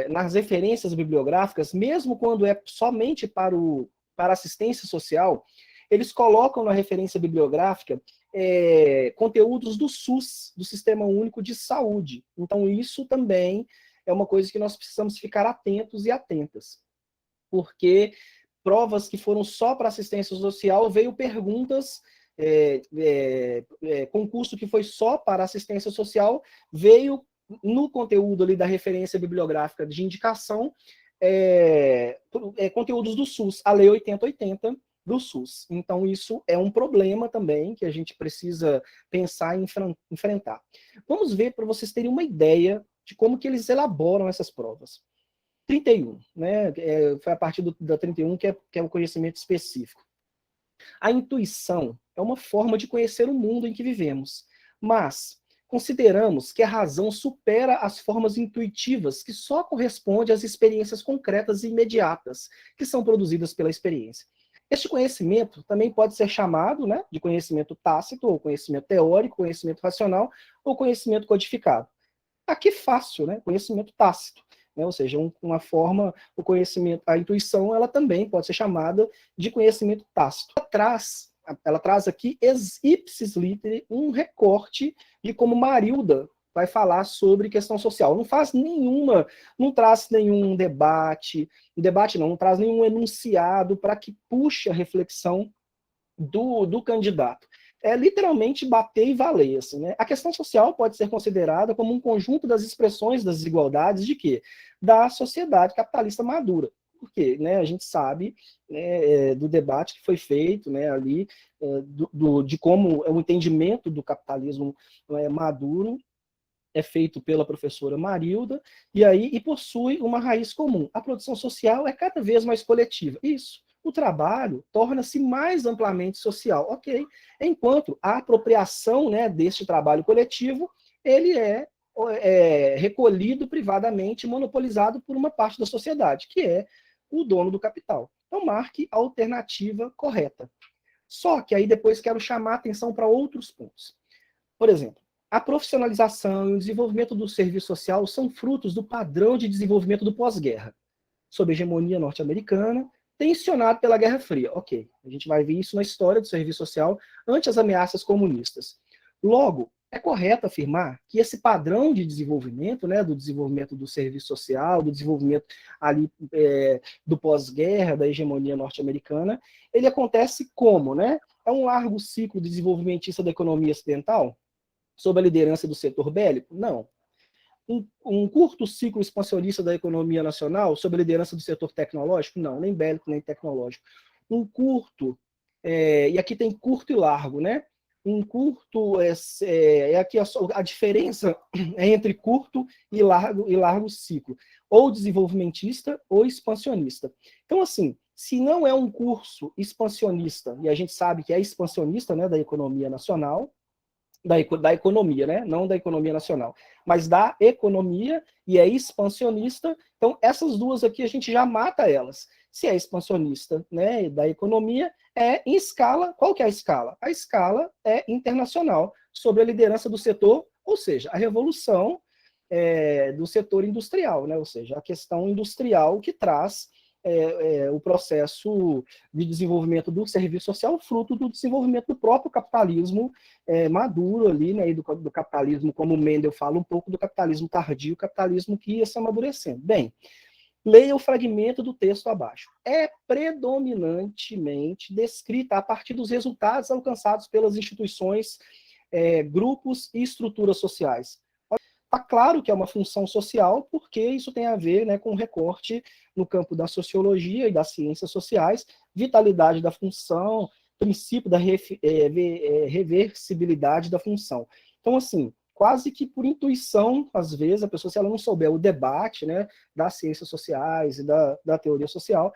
nas referências bibliográficas, mesmo quando é somente para assistência social, eles colocam na referência bibliográfica conteúdos do SUS, do Sistema Único de Saúde. Então, isso também é uma coisa que nós precisamos ficar atentos e atentas. Porque provas que foram só para assistência social, veio perguntas, concurso que foi só para assistência social, veio no conteúdo ali da referência bibliográfica de indicação, conteúdos do SUS, a Lei 8080, do SUS. Então, isso é um problema também que a gente precisa pensar e enfrentar. Vamos ver, para vocês terem uma ideia de como que eles elaboram essas provas. 31, né? Foi a partir da 31 que é o conhecimento específico. A intuição é uma forma de conhecer o mundo em que vivemos, mas consideramos que a razão supera as formas intuitivas que só correspondem às experiências concretas e imediatas que são produzidas pela experiência. Esse conhecimento também pode ser chamado, né, de conhecimento tácito, ou conhecimento teórico, conhecimento racional, ou conhecimento codificado. Aqui fácil, né, conhecimento tácito, né, ou seja, uma forma, o conhecimento, a intuição, ela também pode ser chamada de conhecimento tácito. Ela traz aqui, ex ipsis literi, um recorte de como Marilda vai falar sobre questão social. Não traz nenhum debate, não traz nenhum enunciado para que puxe a reflexão do candidato. É literalmente bater e valer. Assim, né? A questão social pode ser considerada como um conjunto das expressões das desigualdades de quê? Da sociedade capitalista madura. Porque, né, a gente sabe, né, do debate que foi feito, né, ali, de como é o entendimento do capitalismo maduro é feito pela professora Marilda, e possui uma raiz comum. A produção social é cada vez mais coletiva. Isso. O trabalho torna-se mais amplamente social. Ok. Enquanto a apropriação, né, deste trabalho coletivo, ele é recolhido privadamente, monopolizado por uma parte da sociedade, que é o dono do capital. Então, marque a alternativa correta. Só que aí depois quero chamar a atenção para outros pontos. Por exemplo, a profissionalização e o desenvolvimento do serviço social são frutos do padrão de desenvolvimento do pós-guerra, sob hegemonia norte-americana, tensionado pela Guerra Fria. Ok, a gente vai ver isso na história do serviço social ante as ameaças comunistas. Logo, é correto afirmar que esse padrão de desenvolvimento, né, do desenvolvimento do serviço social, do desenvolvimento ali do pós-guerra, da hegemonia norte-americana, ele acontece como, né? É um largo ciclo desenvolvimentista da economia ocidental, sob a liderança do setor bélico? Não. Um curto ciclo expansionista da economia nacional, sob a liderança do setor tecnológico? Não, nem bélico, nem tecnológico. Um curto, e aqui tem curto e largo, né? Um curto, aqui a diferença é entre curto e largo ciclo, ou desenvolvimentista ou expansionista. Então, assim, se não é um curso expansionista, e a gente sabe que é expansionista, né, da economia nacional, da economia, né? Não da economia nacional, mas da economia, e é expansionista, então essas duas aqui a gente já mata elas. Se é expansionista, né, da economia, é em escala, qual que é a escala? A escala é internacional, sob a liderança do setor, ou seja, a revolução do setor industrial, né? Ou seja, a questão industrial que traz o processo de desenvolvimento do serviço social, fruto do desenvolvimento do próprio capitalismo maduro ali, né, e do capitalismo, como o Mendel fala um pouco, do capitalismo tardio, capitalismo que ia se amadurecendo. Bem, leia o fragmento do texto abaixo. É predominantemente descrita a partir dos resultados alcançados pelas instituições, grupos e estruturas sociais. Está claro que é uma função social, porque isso tem a ver, né, com o recorte no campo da sociologia e das ciências sociais, vitalidade da função, princípio da reversibilidade da função. Então, assim, quase que por intuição, às vezes, a pessoa, se ela não souber o debate, né, das ciências sociais e da teoria social,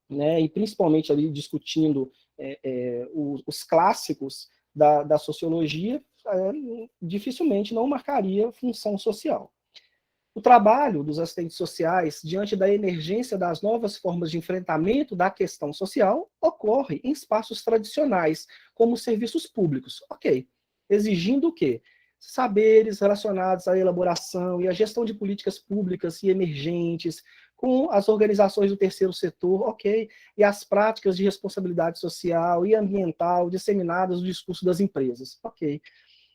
né, e principalmente ali discutindo os clássicos da sociologia, dificilmente não marcaria função social. O trabalho dos assistentes sociais diante da emergência das novas formas de enfrentamento da questão social ocorre em espaços tradicionais, como serviços públicos. Ok. Exigindo o quê? Saberes relacionados à elaboração e à gestão de políticas públicas e emergentes, com as organizações do terceiro setor, ok, e as práticas de responsabilidade social e ambiental disseminadas no discurso das empresas, ok.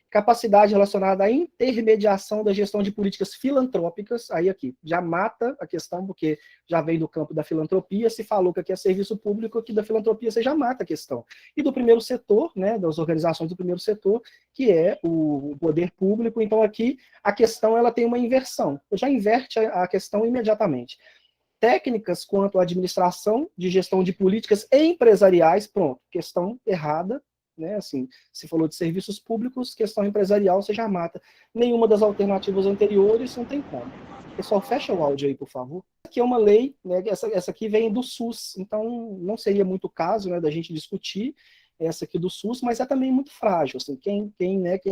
Capacidade relacionada à intermediação da gestão de políticas filantrópicas, aí aqui, já mata a questão, porque já vem do campo da filantropia, se falou que aqui é serviço público, aqui da filantropia você já mata a questão. E do primeiro setor, né, das organizações do primeiro setor, que é o poder público, então aqui a questão ela tem uma inversão, já inverte a questão imediatamente. Técnicas quanto à administração de gestão de políticas empresariais, pronto, questão errada, né, assim, se falou de serviços públicos, questão empresarial, você já mata. Nenhuma das alternativas anteriores, não tem como. Pessoal, fecha o áudio aí, por favor. Aqui é uma lei, né, essa aqui vem do SUS, então não seria muito caso, né, da gente discutir, essa aqui do SUS, mas é também muito frágil. Assim, quem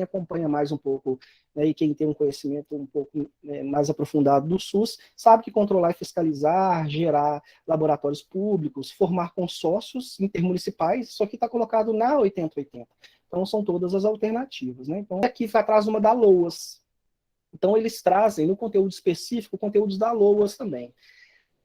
acompanha mais um pouco, né, e quem tem um conhecimento um pouco mais aprofundado do SUS, sabe que controlar e fiscalizar, gerar laboratórios públicos, formar consórcios intermunicipais, isso aqui está colocado na 8080. Então, são todas as alternativas. Né? Então, aqui traz uma da LOAS. Então, eles trazem no conteúdo específico conteúdos da LOAS também.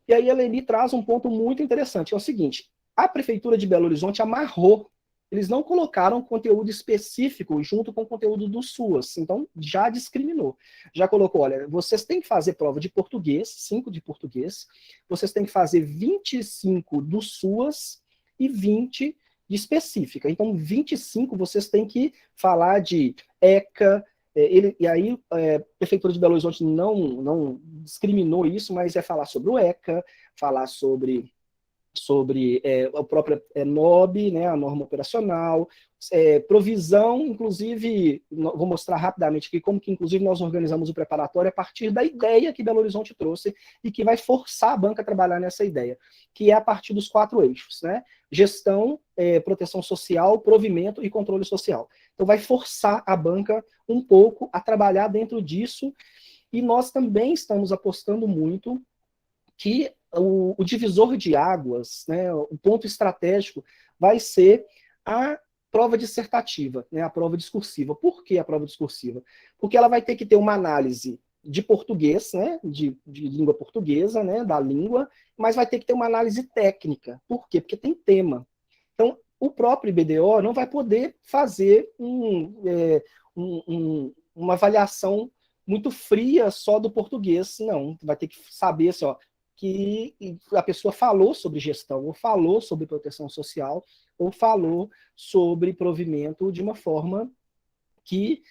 E aí a Leni traz um ponto muito interessante, é o seguinte, a Prefeitura de Belo Horizonte amarrou, eles não colocaram conteúdo específico junto com o conteúdo do SUAS, então já discriminou. Já colocou, olha, vocês têm que fazer prova de português, 5 de português, vocês têm que fazer 25 do SUAS e 20 de específica. Então, 25 vocês têm que falar de ECA, e aí a Prefeitura de Belo Horizonte não discriminou isso, mas é falar sobre o ECA, falar sobre a própria NOB, né, a norma operacional, provisão, inclusive, vou mostrar rapidamente aqui como que, inclusive, nós organizamos o preparatório a partir da ideia que Belo Horizonte trouxe e que vai forçar a banca a trabalhar nessa ideia, que é a partir dos 4 eixos, né? Gestão, proteção social, provimento e controle social. Então, vai forçar a banca um pouco a trabalhar dentro disso, e nós também estamos apostando muito que o divisor de águas, né, o ponto estratégico, vai ser a prova dissertativa, né, a prova discursiva. Por que a prova discursiva? Porque ela vai ter que ter uma análise de português, né, de língua portuguesa, né, da língua, mas vai ter que ter uma análise técnica. Por quê? Porque tem tema. Então, o próprio IBDO não vai poder fazer uma avaliação muito fria só do português, não. Vai ter que saber assim, ó, que a pessoa falou sobre gestão, ou falou sobre proteção social, ou falou sobre provimento de uma forma que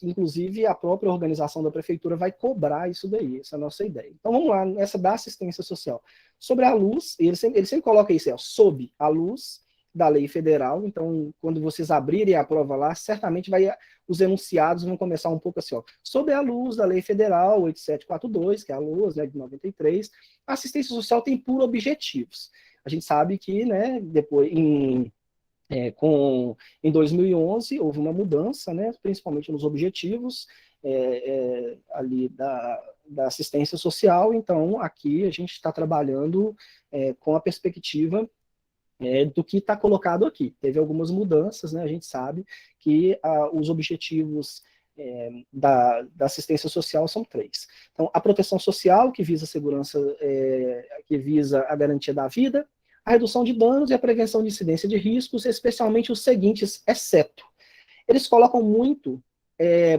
inclusive a própria organização da prefeitura vai cobrar isso daí, essa é a nossa ideia. Então vamos lá, nessa da assistência social. Sobre a luz, ele sempre coloca isso, sob a luz da lei federal, então quando vocês abrirem a prova lá, certamente os enunciados vão começar um pouco assim, ó, sob a luz da lei federal 8742, que é a luz, né, de 93, a assistência social tem por objetivos. A gente sabe que, né, depois, em 2011, houve uma mudança, né, principalmente nos objetivos ali da assistência social, então aqui a gente está trabalhando com a perspectiva do que está colocado aqui. Teve algumas mudanças, né, a gente sabe que os objetivos da assistência social são 3. Então, a proteção social, que visa a segurança, que visa a garantia da vida, a redução de danos e a prevenção de incidência de riscos, especialmente os seguintes, exceto. Eles colocam muito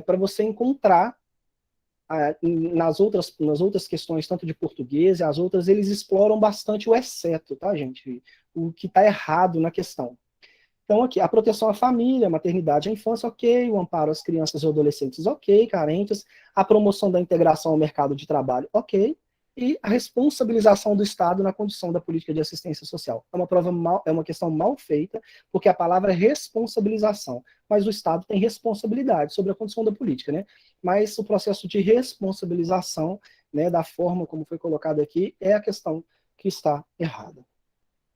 para você encontrar nas outras questões, tanto de português e as outras, eles exploram bastante o exceto, tá, gente? O que está errado na questão. Então, aqui, a proteção à família, a maternidade à infância, ok, o amparo às crianças e adolescentes, ok, carentes, a promoção da integração ao mercado de trabalho, ok, e a responsabilização do Estado na condução da política de assistência social. É uma questão mal feita, porque a palavra é responsabilização, mas o Estado tem responsabilidade sobre a condução da política, né? Mas o processo de responsabilização, né, da forma como foi colocado aqui, é a questão que está errada.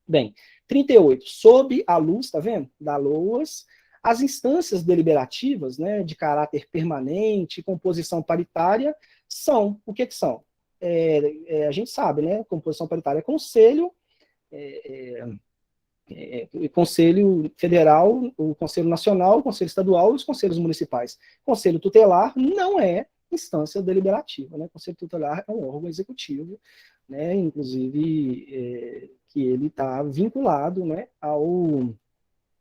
Bem, 38, sob a luz, tá vendo? Da LOAS, as instâncias deliberativas, né, de caráter permanente, composição paritária, são, o que são? A gente sabe, né, composição paritária é conselho, Conselho Federal, o Conselho Nacional, o Conselho Estadual e os Conselhos Municipais. Conselho Tutelar não é instância deliberativa, né? Conselho Tutelar é um órgão executivo, né? Inclusive que ele está vinculado, né,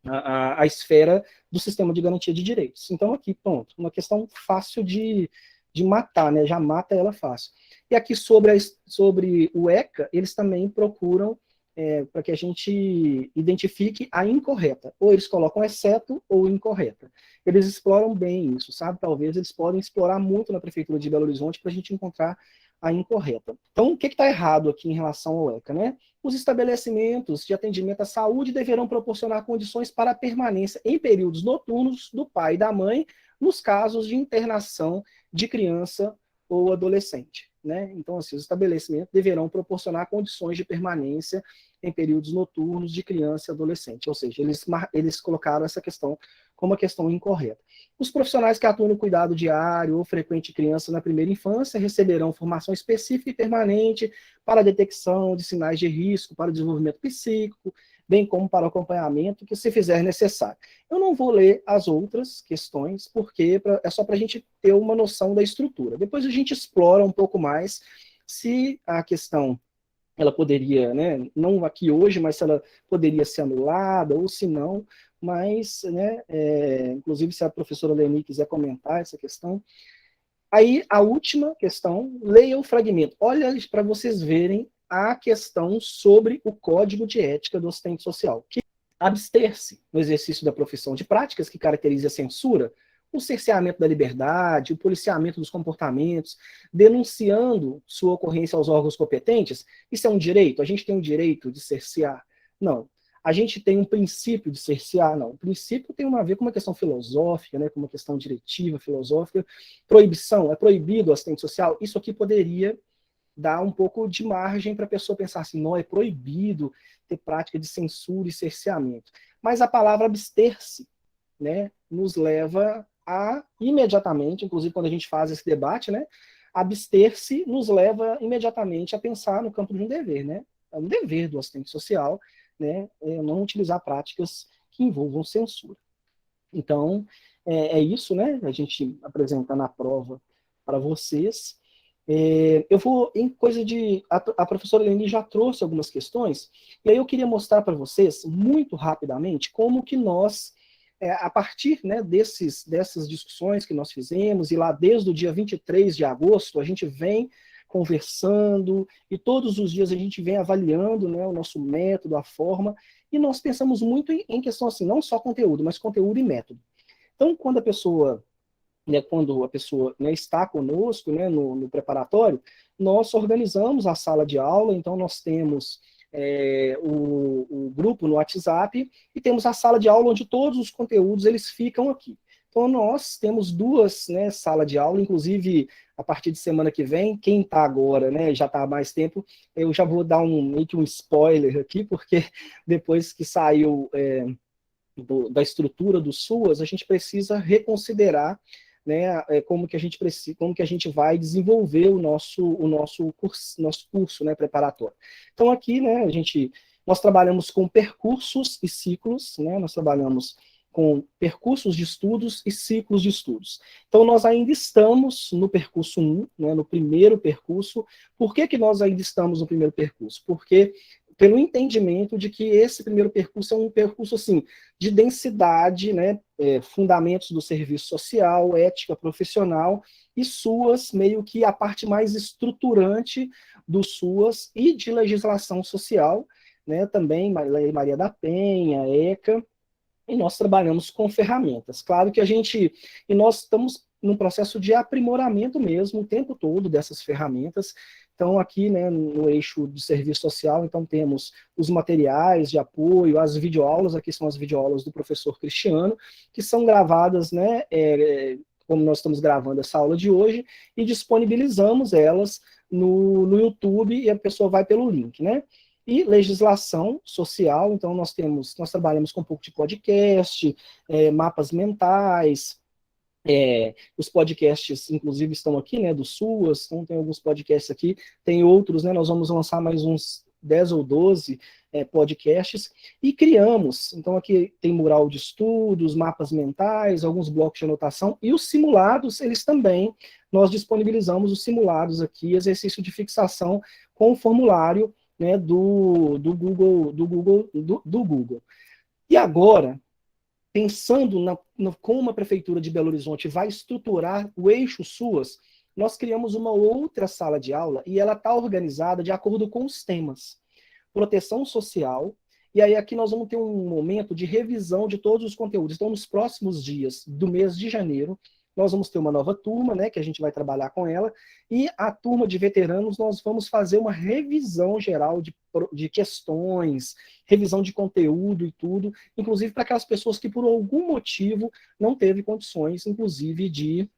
à esfera do sistema de garantia de direitos. Então aqui, pronto, uma questão fácil de matar, né? Já mata ela fácil. E aqui sobre o ECA, eles também procuram para que a gente identifique a incorreta. Ou eles colocam exceto ou incorreta. Eles exploram bem isso, sabe? Talvez eles podem explorar muito na Prefeitura de Belo Horizonte para a gente encontrar a incorreta. Então, o que está errado aqui em relação ao ECA, né? Os estabelecimentos de atendimento à saúde deverão proporcionar condições para a permanência em períodos noturnos do pai e da mãe, nos casos de internação de criança ou adolescente, né? Então, assim, os estabelecimentos deverão proporcionar condições de permanência em períodos noturnos de criança e adolescente. Ou seja, eles colocaram essa questão como uma questão incorreta. Os profissionais que atuam no cuidado diário ou frequente de criança na primeira infância receberão formação específica e permanente para a detecção de sinais de risco, para o desenvolvimento psíquico, bem como para o acompanhamento que se fizer necessário. Eu não vou ler as outras questões, porque é só para a gente ter uma noção da estrutura. Depois a gente explora um pouco mais se a questão ela poderia, né, não aqui hoje, mas se ela poderia ser anulada ou se não, mas, né, inclusive se a professora Leni quiser comentar essa questão. Aí, a última questão, leia o fragmento. Olha para vocês verem a questão sobre o Código de Ética do Assistente Social, que abster-se no exercício da profissão de práticas que caracteriza a censura, o cerceamento da liberdade, o policiamento dos comportamentos, denunciando sua ocorrência aos órgãos competentes. Isso é um direito? A gente tem um direito de cercear? Não. A gente tem um princípio de cercear? Não. O princípio tem a ver com uma questão filosófica, né, com uma questão diretiva, filosófica. Proibição, é proibido o assistente social? Isso aqui poderia dar um pouco de margem para a pessoa pensar assim, não, é proibido ter prática de censura e cerceamento. Mas a palavra abster-se, né, nos leva a, imediatamente, inclusive quando a gente faz esse debate, né, abster-se nos leva imediatamente a pensar no campo de um dever, né? É um dever do assistente social, né, não utilizar práticas que envolvam censura. Então, é isso, né, a gente apresenta na prova para vocês. Eu vou, em coisa de... A professora Leni já trouxe algumas questões, e aí eu queria mostrar para vocês, muito rapidamente, como que nós, a partir, né, dessas discussões que nós fizemos, e lá desde o dia 23 de agosto, a gente vem conversando, e todos os dias a gente vem avaliando, né, o nosso método, a forma, e nós pensamos muito em questão assim, não só conteúdo, mas conteúdo e método. Então, quando a pessoa, né, está conosco, né, no preparatório, nós organizamos a sala de aula, então nós temos o grupo no WhatsApp e temos a sala de aula onde todos os conteúdos eles ficam aqui. Então nós temos duas, né, salas de aula, inclusive a partir de semana que vem, quem está agora, né, já está há mais tempo, eu já vou dar meio que um spoiler aqui, porque depois que saiu da estrutura do SUAS, a gente precisa reconsiderar, né, como que a gente vai desenvolver o nosso curso, né, preparatório. Então aqui, né, nós trabalhamos com percursos e ciclos, né, nós trabalhamos com percursos de estudos e ciclos de estudos. Então nós ainda estamos no percurso 1, né, no primeiro percurso. Por que nós ainda estamos no primeiro percurso? Porque pelo entendimento de que esse primeiro percurso é um percurso assim, de densidade, né, fundamentos do serviço social, ética profissional, e SUAS, meio que a parte mais estruturante do SUAS e de legislação social, né, também Lei Maria da Penha, ECA, e nós trabalhamos com ferramentas. Claro que e nós estamos num processo de aprimoramento mesmo, o tempo todo dessas ferramentas. Então, aqui, né, no eixo de serviço social, então temos os materiais de apoio, as videoaulas, aqui são as videoaulas do professor Cristiano, que são gravadas, né, como nós estamos gravando essa aula de hoje, e disponibilizamos elas no YouTube, e a pessoa vai pelo link, né? E legislação social, então nós trabalhamos com um pouco de podcast, mapas mentais, os podcasts, inclusive, estão aqui, né, do SUAS, então tem alguns podcasts aqui, tem outros, né, nós vamos lançar mais uns 10 ou 12 podcasts, e criamos, então aqui tem mural de estudos, mapas mentais, alguns blocos de anotação, e os simulados, eles também, nós disponibilizamos os simulados aqui, exercício de fixação com o formulário, né, do Google. E agora, pensando como a Prefeitura de Belo Horizonte vai estruturar o eixo SUAS, nós criamos uma outra sala de aula e ela está organizada de acordo com os temas. Proteção social, e aí aqui nós vamos ter um momento de revisão de todos os conteúdos. Então, nos próximos dias do mês de janeiro, nós vamos ter uma nova turma, né, que a gente vai trabalhar com ela, e a turma de veteranos nós vamos fazer uma revisão geral de questões, revisão de conteúdo e tudo, inclusive para aquelas pessoas que por algum motivo não teve condições, inclusive, de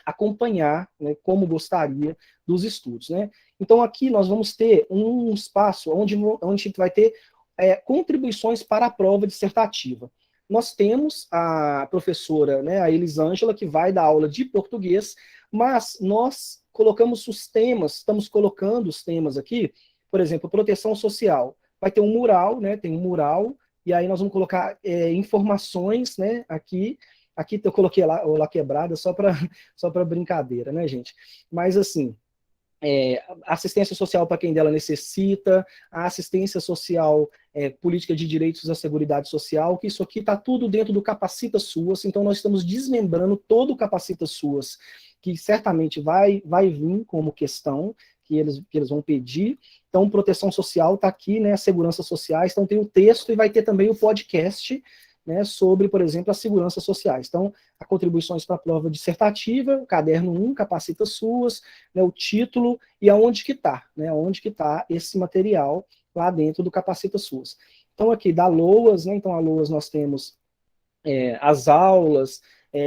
acompanhar, né, como gostaria dos estudos, né? Então, aqui nós vamos ter um espaço onde a gente vai ter contribuições para a prova dissertativa. Nós temos a professora, né, a Elisângela, que vai dar aula de português, mas nós colocamos os temas, estamos colocando os temas aqui, por exemplo, proteção social. Vai ter um mural, né, tem um mural, e aí nós vamos colocar informações, né, aqui eu coloquei lá quebrada só para brincadeira, né, gente? Mas, assim, assistência social para quem dela necessita, a assistência social, política de direitos à Seguridade Social, que isso aqui está tudo dentro do Capacita SUAS, então nós estamos desmembrando todo o Capacita SUAS, que certamente vai vir como questão, que eles vão pedir. Então, proteção social está aqui, né, segurança sociais, então tem o texto e vai ter também o podcast, né, sobre, por exemplo, as seguranças sociais. Então, as contribuições para a prova dissertativa, caderno 1, Capacita SUAS, né, o título e aonde que está, né, onde que está esse material lá dentro do Capacita SUAS. Então, aqui, da LOAS, né, então a LOAS nós temos as aulas,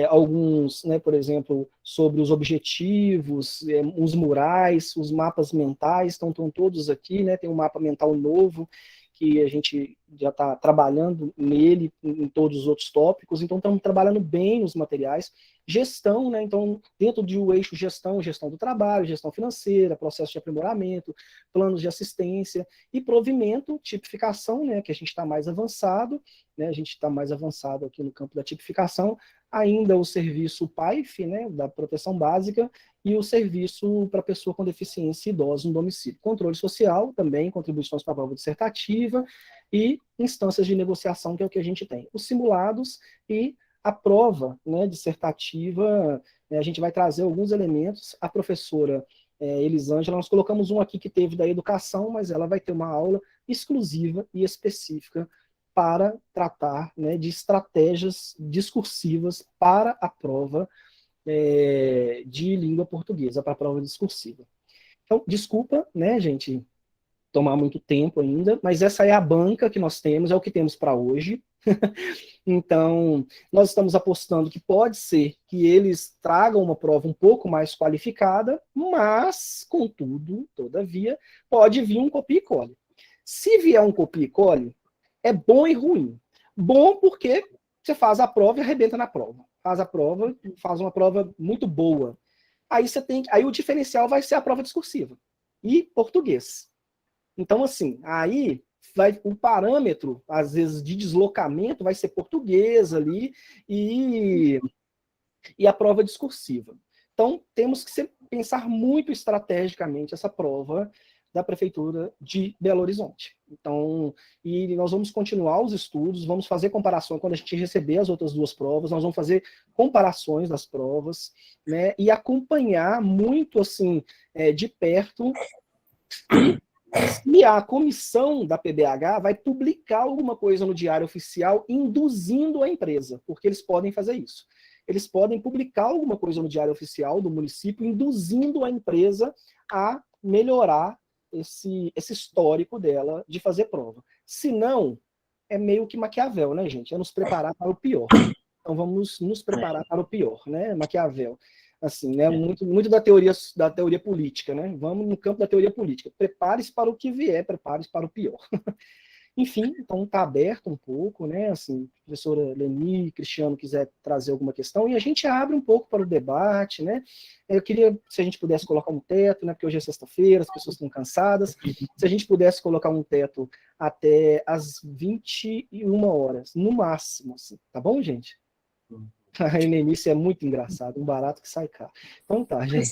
alguns, né, por exemplo, sobre os objetivos, os murais, os mapas mentais, estão todos aqui, né, tem um mapa mental novo, que a gente já está trabalhando nele, em todos os outros tópicos, então estamos trabalhando bem nos materiais. Gestão, né, então dentro do eixo gestão do trabalho, gestão financeira, processo de aprimoramento, planos de assistência e provimento, tipificação, né, que a gente está mais avançado, né, a gente está mais avançado aqui no campo da tipificação, ainda o serviço PAIF, né, da proteção básica, e o serviço para pessoa com deficiência idosa no domicílio. Controle social também, contribuições para a prova dissertativa e instâncias de negociação, que é o que a gente tem. Os simulados e a prova, né, dissertativa, a gente vai trazer alguns elementos. A professora Elisângela, nós colocamos um aqui que teve da educação, mas ela vai ter uma aula exclusiva e específica para tratar, né, de estratégias discursivas para a prova de língua portuguesa, para a prova discursiva. Então, desculpa, né, gente, tomar muito tempo ainda, mas essa é a banca que nós temos, é o que temos para hoje. Então, nós estamos apostando que pode ser que eles tragam uma prova um pouco mais qualificada, mas, contudo, todavia, pode vir um copia e cole. Se vier um copia e cole, é bom e ruim. Bom porque você faz a prova e arrebenta na prova. Faz a prova, faz uma prova muito boa. Aí o diferencial vai ser a prova discursiva e português. Então, assim, aí o parâmetro, às vezes, de deslocamento vai ser português ali e a prova discursiva. Então, temos que pensar muito estrategicamente essa prova da Prefeitura de Belo Horizonte. Então, e nós vamos continuar os estudos, vamos fazer comparações, quando a gente receber as outras duas provas, nós vamos fazer comparações das provas, né, e acompanhar muito, assim, de perto, e a comissão da PBH vai publicar alguma coisa no Diário Oficial induzindo a empresa, porque eles podem fazer isso. Eles podem publicar alguma coisa no Diário Oficial do município induzindo a empresa a melhorar esse histórico dela de fazer prova. Se não, é meio que Maquiavel, né, gente? É nos preparar para o pior. Então vamos nos preparar para o pior, né? Maquiavel. Assim, né? Muito da teoria política, né? Vamos no campo da teoria política. Prepare-se para o que vier, prepare-se para o pior. Enfim, então está aberto um pouco, né? Assim, professora Leni, Cristiano quiser trazer alguma questão, e a gente abre um pouco para o debate, né? Eu queria, se a gente pudesse colocar um teto, né? Porque hoje é sexta-feira, as pessoas estão cansadas. Se a gente pudesse colocar um teto até as 21 horas, no máximo, assim, tá bom, gente? A Lenice é muito engraçado, um barato que sai caro. Então tá, gente.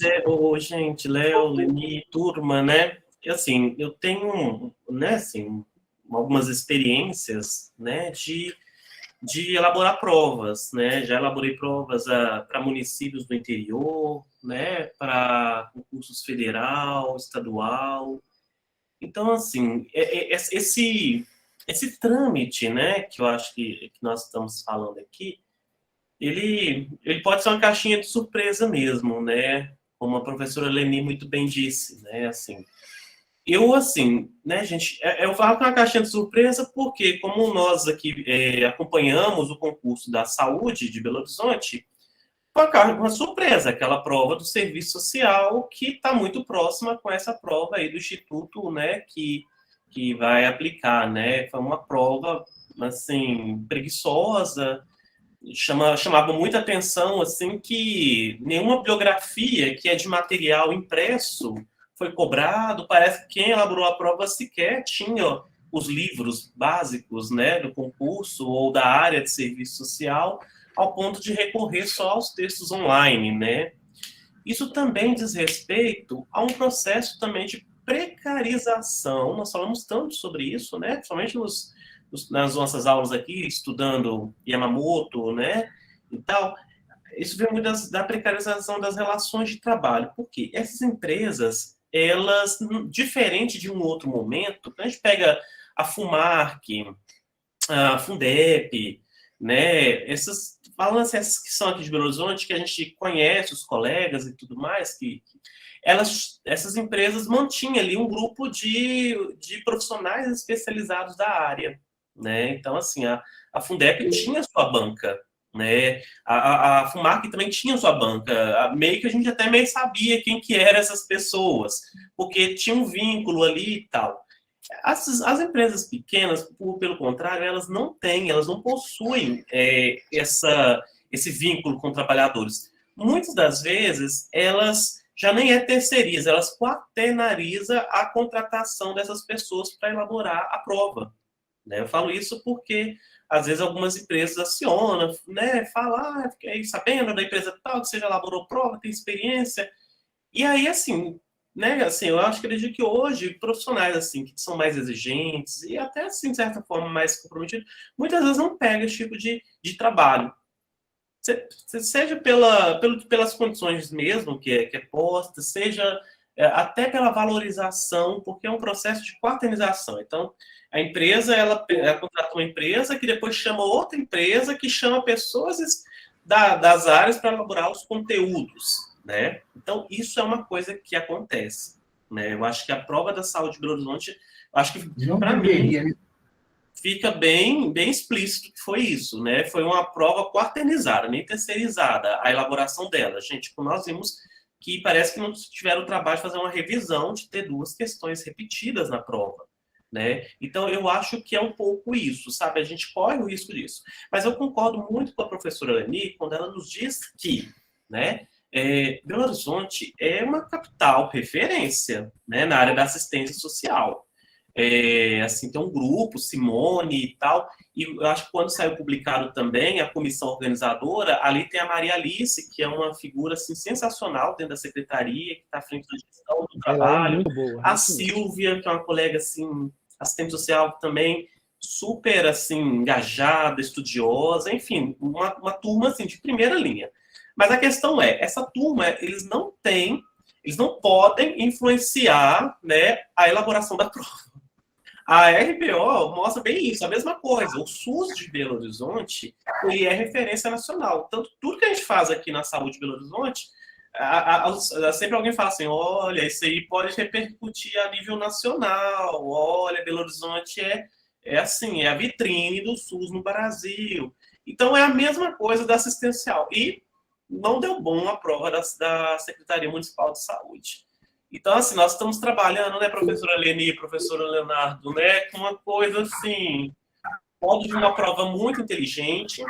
Gente, Léo, Leni, turma, né? E, assim, eu tenho, né, assim, algumas experiências, né, de elaborar provas, né? Já elaborei provas para municípios do interior, né, para concursos federal, estadual. Então, assim, esse trâmite, né, que eu acho que nós estamos falando aqui, ele pode ser uma caixinha de surpresa mesmo, né? Como a professora Leni muito bem disse, né? Assim, assim, né, gente, eu falo que é uma caixinha de surpresa porque, como nós aqui acompanhamos o concurso da saúde de Belo Horizonte, uma surpresa, aquela prova do serviço social que está muito próxima com essa prova aí do Instituto, né, que vai aplicar, né? Foi uma prova, assim, preguiçosa, chamava muita atenção, assim, que nenhuma bibliografia que é de material impresso foi cobrado, parece que quem elaborou a prova sequer tinha os livros básicos, né, do concurso ou da área de serviço social, ao ponto de recorrer só aos textos online, né? Isso também diz respeito a um processo também de precarização. Nós falamos tanto sobre isso, né? Principalmente nas nossas aulas aqui, estudando Yamamoto, né? E tal. Isso vem muito da precarização das relações de trabalho. Por quê? Essas empresas, elas, diferente de um outro momento, a gente pega a Funmark, a Fundep, né? Falando assim, essas que são aqui de Belo Horizonte, que a gente conhece, os colegas e tudo mais, essas empresas mantinham ali um grupo de profissionais especializados da área, né? Então, assim, a Fundep tinha sua banca, né? A Funmark também tinha sua banca, meio que a gente até meio sabia quem que eram essas pessoas, porque tinha um vínculo ali e tal. As empresas pequenas, pelo contrário, elas não possuem esse vínculo com trabalhadores. Muitas das vezes, elas já nem terceirizam, elas quaternariza a contratação dessas pessoas para elaborar a prova, né? Eu falo isso porque, às vezes, algumas empresas acionam, né? Falam, fiquei sabendo da empresa tal, que você já elaborou prova, tem experiência. E aí, assim, né, assim, eu acredito que hoje profissionais assim que são mais exigentes e até assim de certa forma mais comprometidos, muitas vezes não pegam esse tipo de trabalho, seja pelas condições mesmo que é posta, seja até pela valorização, porque é um processo de quaternização. Então, a empresa ela contrata uma empresa que depois chama outra empresa que chama pessoas das áreas para elaborar os conteúdos, né? Então, isso é uma coisa que acontece, né? Eu acho que a prova da saúde de Belo Horizonte, acho que, para mim, fica bem explícito que foi isso, né? Foi uma prova quaternizada, nem terceirizada, a elaboração dela. Gente, como nós vimos que parece que não tiveram o trabalho de fazer uma revisão, de ter 2 questões repetidas na prova, né? Então, eu acho que é um pouco isso, sabe? A gente corre o risco disso. Mas eu concordo muito com a professora Leni quando ela nos diz que, né, Belo Horizonte é uma capital referência, né, na área da assistência social. Assim, tem um grupo, Simone e tal, e eu acho que quando saiu publicado também a comissão organizadora, ali tem a Maria Alice, que é uma figura assim, sensacional dentro da secretaria, que está à frente da gestão do trabalho. Ela é muito boa. A Silvia, que é uma colega assim, assistente social também super assim, engajada, estudiosa, enfim, uma turma assim, de primeira linha. Mas a questão essa turma, eles não podem influenciar, né, a elaboração da prova. A RBO mostra bem isso, a mesma coisa. O SUS de Belo Horizonte, ele é referência nacional. Tanto tudo que a gente faz aqui na saúde de Belo Horizonte, sempre alguém fala assim, olha, isso aí pode repercutir a nível nacional, olha, Belo Horizonte assim, é a vitrine do SUS no Brasil. Então, é a mesma coisa da assistencial. E não deu bom a prova da Secretaria Municipal de Saúde. Então, assim, nós estamos trabalhando, né, professora Leni, professora Leonardo, né, com uma coisa assim, pode vir uma prova muito inteligente,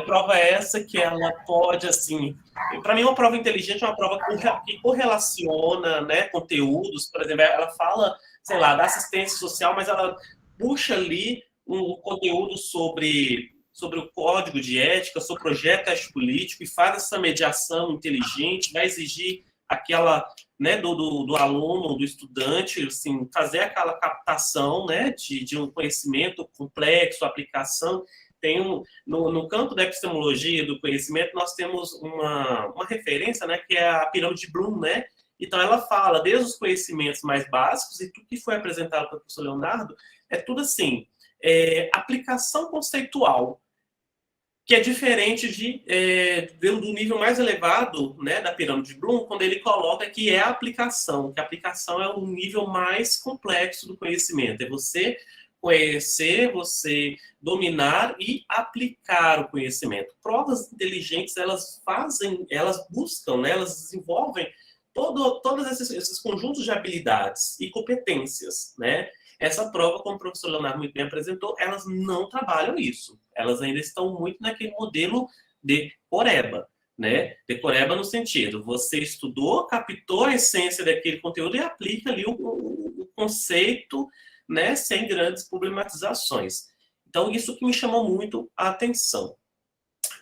prova essa que ela pode, assim, para mim uma prova inteligente é uma prova que correlaciona, né, conteúdos, por exemplo, ela fala, sei lá, da assistência social, mas ela puxa ali um conteúdo sobre o código de ética, sobre o projeto ético-político, e faz essa mediação inteligente, vai exigir aquela, né, do aluno, do estudante, assim, fazer aquela captação, né, de um conhecimento complexo, aplicação. No campo da epistemologia do conhecimento, nós temos uma referência, né, que é a pirâmide de Bloom, né? Então, ela fala desde os conhecimentos mais básicos, e tudo que foi apresentado pelo professor Leonardo, é tudo assim, aplicação conceitual, que é diferente do nível mais elevado, né, da pirâmide de Bloom, quando ele coloca que é a aplicação, que a aplicação é o nível mais complexo do conhecimento, é você conhecer, você dominar e aplicar o conhecimento. Provas inteligentes, elas buscam, né, elas desenvolvem todos esses conjuntos de habilidades e competências, né? Essa prova, como o professor Leonardo muito bem apresentou, elas não trabalham isso. Elas ainda estão muito naquele modelo de Coreba, né? Decoreba no sentido, você estudou, captou a essência daquele conteúdo e aplica ali o conceito, né, sem grandes problematizações. Então, isso que me chamou muito a atenção.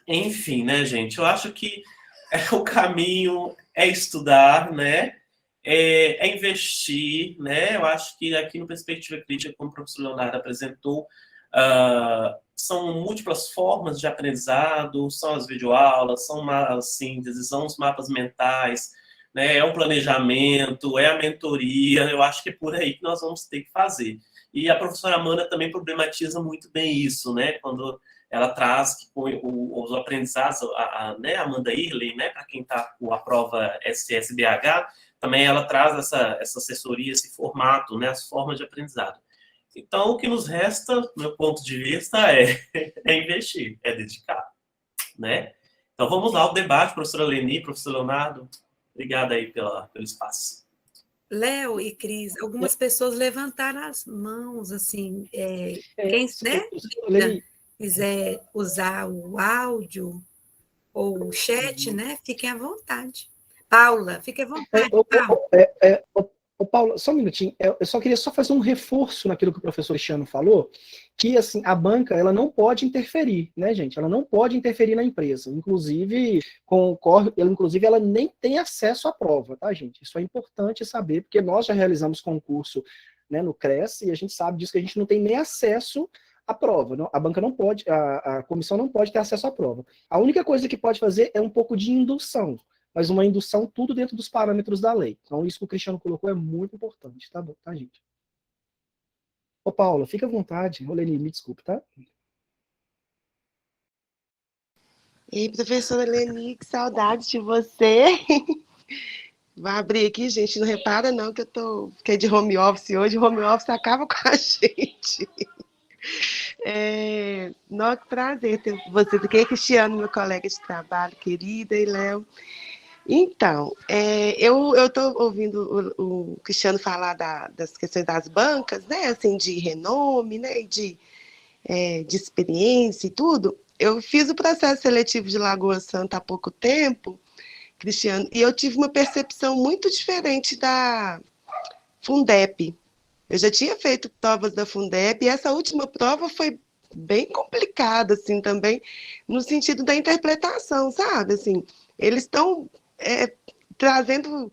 Enfim, né, gente, eu acho que o caminho é estudar, né, é investir, né, eu acho que aqui no Perspectiva Crítica, como o professor Leonardo apresentou, são múltiplas formas de aprendizado, são as videoaulas, são as sínteses, são os mapas mentais, né? É o planejamento, é a mentoria, eu acho que é por aí que nós vamos ter que fazer. E a professora Amanda também problematiza muito bem isso, né? Quando ela traz que os aprendizados, né, Amanda Irley, né, para quem está com a prova SSBH, também ela traz essa assessoria, esse formato, né, as formas de aprendizado. Então, o que nos resta, do meu ponto de vista, é investir, é dedicar, né? Então, vamos lá ao debate, professora Leni, professor Leonardo. Obrigado aí pelo espaço. Léo e Cris, algumas pessoas levantaram as mãos, assim, quem, né, Leni, quiser usar o áudio ou o chat, né, fiquem à vontade. Paula, fique à vontade, Paula. Ô, Paulo, só um minutinho. Eu só queria fazer um reforço naquilo que o professor Cristiano falou, que assim, a banca ela não pode interferir, né, gente? Ela não pode interferir na empresa. Inclusive, ela nem tem acesso à prova, tá, gente? Isso é importante saber, porque nós já realizamos concurso, né, no CRES, e a gente sabe disso, que a gente não tem nem acesso à prova. A banca não pode, a comissão não pode ter acesso à prova. A única coisa que pode fazer é um pouco de indução, mas uma indução tudo dentro dos parâmetros da lei. Então, isso que o Cristiano colocou é muito importante, tá bom, tá, gente? Ô, Paula, fica à vontade. Ô, Leni, me desculpe, tá? Ei, professora Leni, que saudade de você. Vou abrir aqui, gente, não repara não que eu fiquei de home office hoje, o home office acaba com a gente. Nossa, que prazer ter você aqui, Cristiano, meu colega de trabalho, querida, e Léo. Então, eu estou ouvindo o Cristiano falar das questões das bancas, né, assim, de renome, né, de experiência e tudo. Eu fiz o processo seletivo de Lagoa Santa há pouco tempo, Cristiano, e eu tive uma percepção muito diferente da Fundep. Eu já tinha feito provas da Fundep, e essa última prova foi bem complicada, assim, também, no sentido da interpretação, sabe? Assim, eles estão trazendo,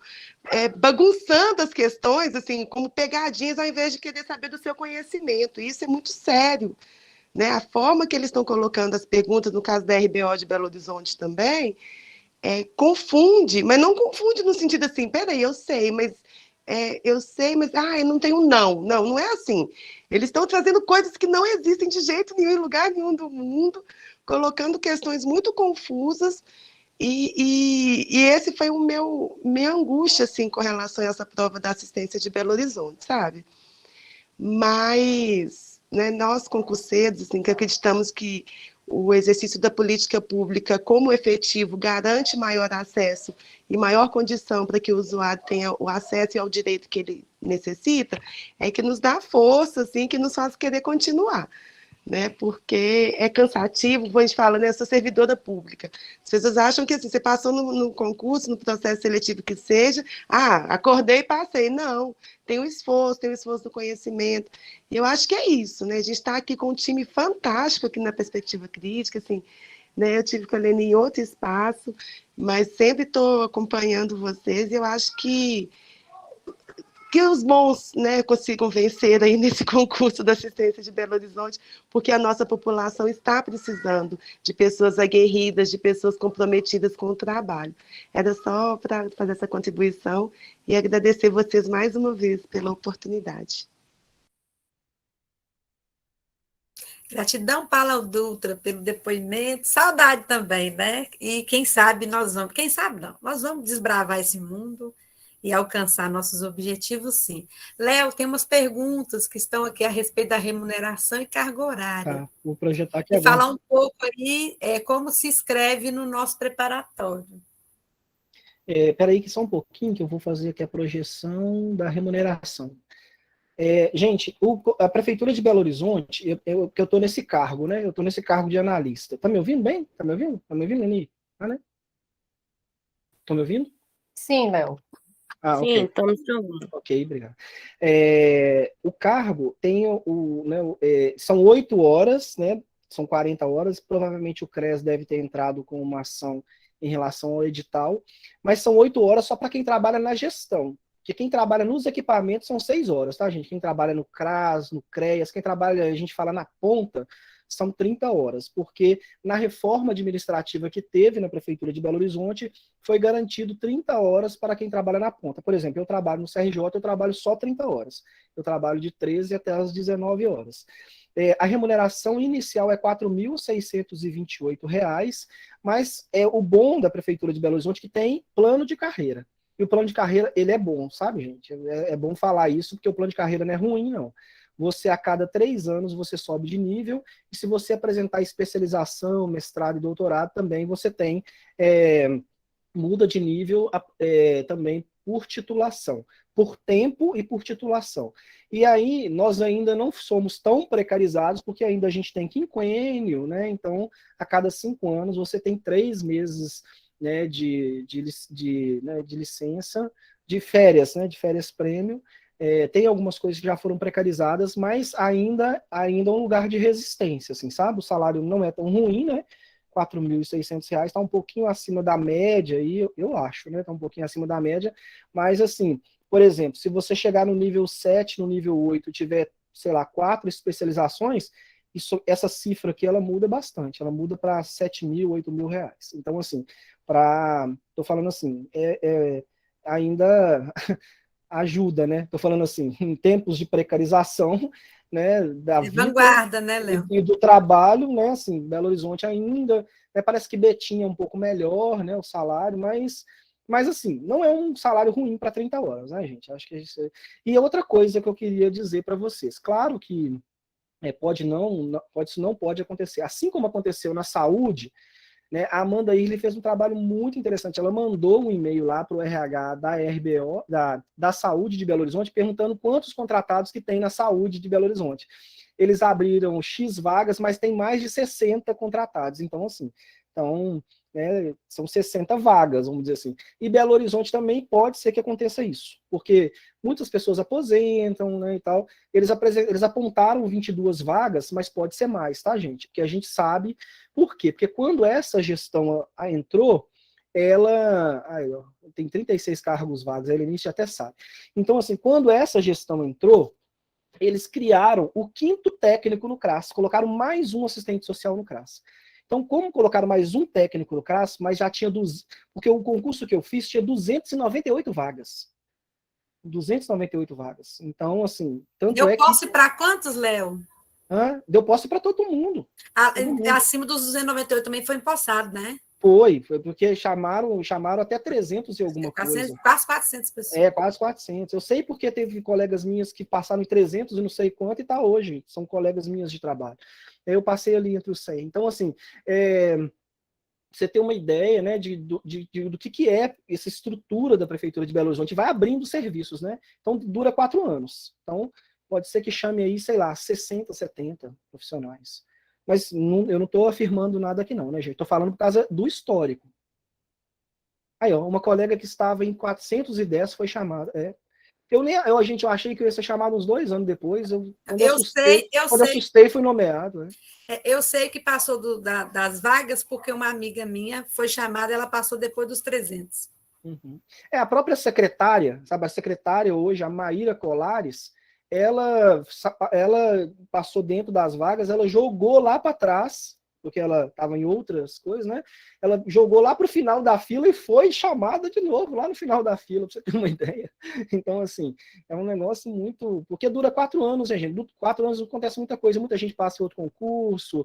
bagunçando as questões, assim, como pegadinhas, ao invés de querer saber do seu conhecimento. E isso é muito sério, né? A forma que eles estão colocando as perguntas, no caso da RBO de Belo Horizonte também, confunde, mas não confunde no sentido assim, peraí, eu sei, mas eu não tenho não. Não é assim. Eles estão trazendo coisas que não existem de jeito nenhum, em lugar nenhum do mundo, colocando questões muito confusas, e esse foi minha angústia, assim, com relação a essa prova da assistência de Belo Horizonte, sabe? Mas, né, nós, concurseiros, assim, que acreditamos que o exercício da política pública como efetivo garante maior acesso e maior condição para que o usuário tenha o acesso ao direito que ele necessita, é que nos dá força, assim, que nos faz querer continuar, né? Porque é cansativo, como a gente fala, né? Eu sou servidora pública. As pessoas acham que assim, você passou no concurso, no processo seletivo que seja, acordei e passei. Não, tem um esforço do conhecimento. E eu acho que é isso, né? A gente está aqui com um time fantástico aqui na Perspectiva Crítica, assim, né? Eu tive com a Leni em outro espaço, mas sempre estou acompanhando vocês, e eu acho que os bons, né, consigam vencer aí nesse concurso da assistência de Belo Horizonte, porque a nossa população está precisando de pessoas aguerridas, de pessoas comprometidas com o trabalho. Era só para fazer essa contribuição e agradecer vocês mais uma vez pela oportunidade. Gratidão, Paula Dutra, pelo depoimento. Saudade também, né? E quem sabe nós vamos desbravar esse mundo e alcançar nossos objetivos, sim. Léo, tem umas perguntas que estão aqui a respeito da remuneração e carga horária. Tá, vou projetar aqui E agora. falar um pouco aí como se escreve no nosso preparatório. Peraí que só um pouquinho que eu vou fazer aqui a projeção da remuneração. Gente, a Prefeitura de Belo Horizonte, que eu estou nesse cargo, né? Eu estou nesse cargo de analista. Tá me ouvindo bem? Tá me ouvindo? Tá me ouvindo, Leni? Tá, né? Estão me ouvindo? Sim, Léo. Ah, Sim, ok. estamos te ouvindo. Ok, obrigado. O cargo tem são 8 horas, né? São 40 horas. Provavelmente o CRES deve ter entrado com uma ação em relação ao edital, mas são 8 horas só para quem trabalha na gestão. Porque quem trabalha nos equipamentos são 6 horas, tá, gente? Quem trabalha no CRAS, no CREAS, quem trabalha, a gente fala na ponta, são 30 horas, porque na reforma administrativa que teve na Prefeitura de Belo Horizonte, foi garantido 30 horas para quem trabalha na ponta. Por exemplo, eu trabalho no CRJ, eu trabalho só 30 horas. Eu trabalho de 13 até as 19 horas. A remuneração inicial é R$ 4.628, mas o bom da Prefeitura de Belo Horizonte que tem plano de carreira. E o plano de carreira, ele é bom, sabe, gente? É bom falar isso, porque o plano de carreira não é ruim, não. Você, a cada 3 anos, você sobe de nível, e se você apresentar especialização, mestrado e doutorado, também você tem, muda de nível também por titulação, por tempo e por titulação. E aí, nós ainda não somos tão precarizados, porque ainda a gente tem quinquênio, né? Então, a cada 5 anos, você tem 3 meses, né, de licença, de férias, né, de férias prêmio. Tem algumas coisas que já foram precarizadas, mas ainda é um lugar de resistência, assim, sabe? O salário não é tão ruim, né? R$ 4.600, está um pouquinho acima da média, aí, eu acho, né? Está um pouquinho acima da média, mas assim, por exemplo, se você chegar no nível 7, no nível 8, tiver, sei lá, 4 especializações, essa cifra aqui, ela muda bastante, ela muda para R$ 7.000, R$ 8.000. Então, assim, tô falando assim, ainda ajuda, né? Tô falando assim, em tempos de precarização, né, da vida Vanguarda, né, Léo? e do trabalho, né, assim, Belo Horizonte ainda, né, parece que Betim é um pouco melhor, né, o salário, mas assim, não é um salário ruim para 30 horas, né, gente? Acho que isso. E outra coisa que eu queria dizer para vocês, claro que isso não pode acontecer. Assim como aconteceu na saúde, né, a Amanda Irle fez um trabalho muito interessante. Ela mandou um e-mail lá para o RH da RBO, da Saúde de Belo Horizonte, perguntando quantos contratados que tem na saúde de Belo Horizonte. Eles abriram X vagas, mas tem mais de 60 contratados. Então, assim, né, são 60 vagas, vamos dizer assim. E Belo Horizonte também pode ser que aconteça isso, porque muitas pessoas aposentam, né, e tal. Eles apontaram 22 vagas, mas pode ser mais, tá, gente? Porque a gente sabe. Por quê? Porque quando essa gestão entrou, ela tem 36 cargos vagos, a Helenice até sabe. Então, assim, quando essa gestão entrou, eles criaram o 5º técnico no CRAS, colocaram mais um assistente social no CRAS. Então, como colocaram mais um técnico no CRAS, mas já tinha porque o concurso que eu fiz tinha 298 vagas. 298 vagas. Então, assim, tanto Eu posso ir para quantos, Léo? Deu posse para todo mundo. Acima dos 298 também foi empossado, né? Foi porque chamaram até 300 e alguma coisa. Quase 400 pessoas. Quase 400. Eu sei porque teve colegas minhas que passaram em 300 e não sei quanto e está hoje. São colegas minhas de trabalho. Eu passei ali entre os 100. Então, assim, você ter uma ideia, né, do que é essa estrutura da Prefeitura de Belo Horizonte. Vai abrindo serviços, né? Então, dura 4 anos. Então, pode ser que chame aí, sei lá, 60, 70 profissionais. Mas eu não estou afirmando nada aqui não, né, gente? Estou falando por causa do histórico. Aí, ó, uma colega que estava em 410 foi chamada. Eu achei que eu ia ser chamado uns 2 anos depois. Quando eu assustei, fui nomeado. Né? Eu sei que passou das vagas, porque uma amiga minha foi chamada, ela passou depois dos 300. Uhum. A própria secretária, sabe, a secretária hoje, a Maíra Colares, ela passou dentro das vagas, ela jogou lá para trás, porque ela estava em outras coisas, né? Ela jogou lá para o final da fila e foi chamada de novo lá no final da fila, para você ter uma ideia. Então, assim, é um negócio muito... Porque dura 4 anos, né, gente? 4 anos acontece muita coisa, muita gente passa em outro concurso,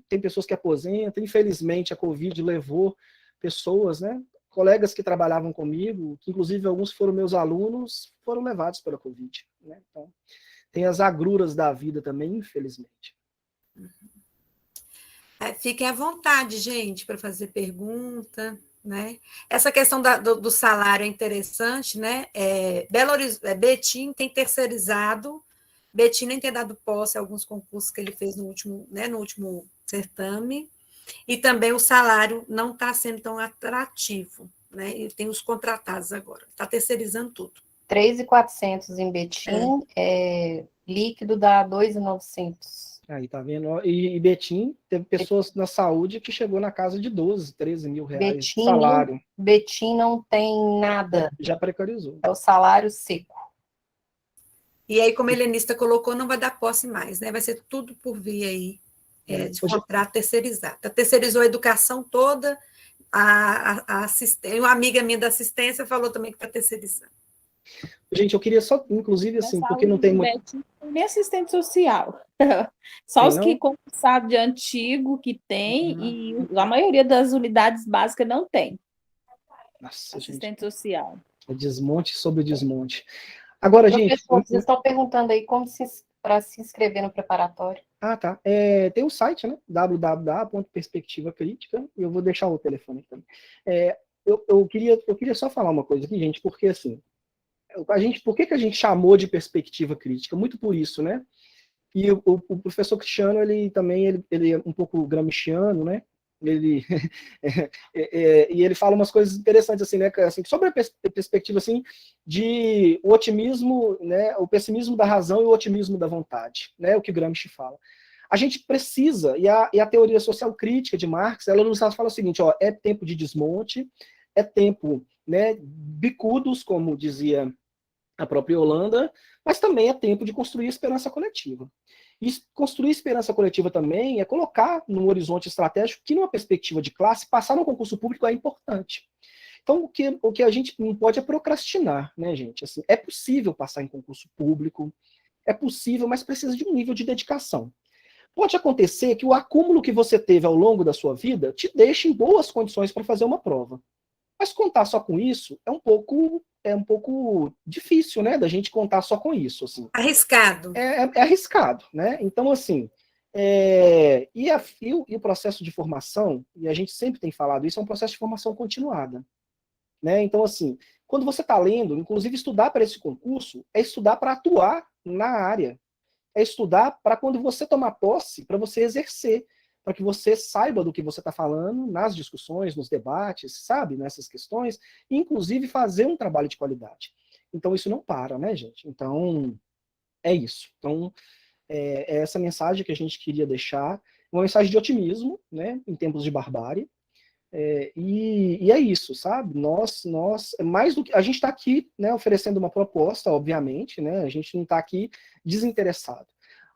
tem pessoas que aposentam, infelizmente a Covid levou pessoas, né? colegas que trabalhavam comigo, que inclusive alguns foram meus alunos, foram levados pela Covid, né? Então, tem as agruras da vida também, infelizmente. Fiquem à vontade, gente, para fazer pergunta, né? Essa questão do salário é interessante, né? Betim tem terceirizado, Betim nem tem dado posse a alguns concursos que ele fez no último certame, e também o salário não está sendo tão atrativo, né? E tem os contratados agora, está terceirizando tudo. 3.400 em Betim, líquido dá 2.900. Aí, tá vendo? E Betim teve pessoas na saúde que chegou na casa de 12, 13 mil reais de salário. Betim não tem nada. Já precarizou. É o salário seco. E aí, como a helenista colocou, não vai dar posse mais, né? Vai ser tudo por via aí de contrato terceirizado. Terceirizou a educação toda, uma amiga minha da assistência falou também que está terceirizando. Gente, eu queria só, inclusive, assim, porque não tem muito... Nem assistente social. Só tem, os que concursaram de antigo que tem, e a maioria das unidades básicas não tem. Nossa, assistente gente, social. É desmonte sobre desmonte. Agora, gente... Vocês estão perguntando aí como para se inscrever no preparatório. Ah, tá. Tem um site, né? www.perspectivacritica, e eu vou deixar o telefone aqui também. Eu queria só falar uma coisa aqui, gente, porque assim, por que a gente chamou de perspectiva crítica? Muito por isso, né? E o professor Cristiano, ele é um pouco gramsciano, né? E ele fala umas coisas interessantes, assim, né? Assim, sobre a perspectiva, assim, de o otimismo, né? O pessimismo da razão e o otimismo da vontade, né? O que Gramsci fala. A gente precisa, e a teoria social crítica de Marx, ela nos fala o seguinte, ó, é tempo de desmonte, é tempo, né, bicudos, como dizia a própria Holanda, mas também é tempo de construir esperança coletiva. E construir esperança coletiva também é colocar num horizonte estratégico que, numa perspectiva de classe, passar no concurso público é importante. Então, o que a gente não pode é procrastinar, né, gente? Assim, é possível passar em concurso público, é possível, mas precisa de um nível de dedicação. Pode acontecer que o acúmulo que você teve ao longo da sua vida te deixe em boas condições para fazer uma prova. Mas contar só com isso é um pouco difícil, né, da gente contar só com isso. Assim. Arriscado. É arriscado, né? Então, assim, e o processo de formação, e a gente sempre tem falado isso, é um processo de formação continuada. Né? Então, assim, quando você está lendo, inclusive estudar para esse concurso, é estudar para atuar na área. É estudar para quando você tomar posse, para você exercer, para que você saiba do que você está falando nas discussões, nos debates, sabe, nessas questões, e inclusive fazer um trabalho de qualidade. Então isso não para, né, gente? Então, é isso. Então, é essa mensagem que a gente queria deixar, uma mensagem de otimismo, né, em tempos de barbárie, e é isso, sabe? Nós mais do que a gente está aqui, né, oferecendo uma proposta, obviamente, né? A gente não está aqui desinteressado,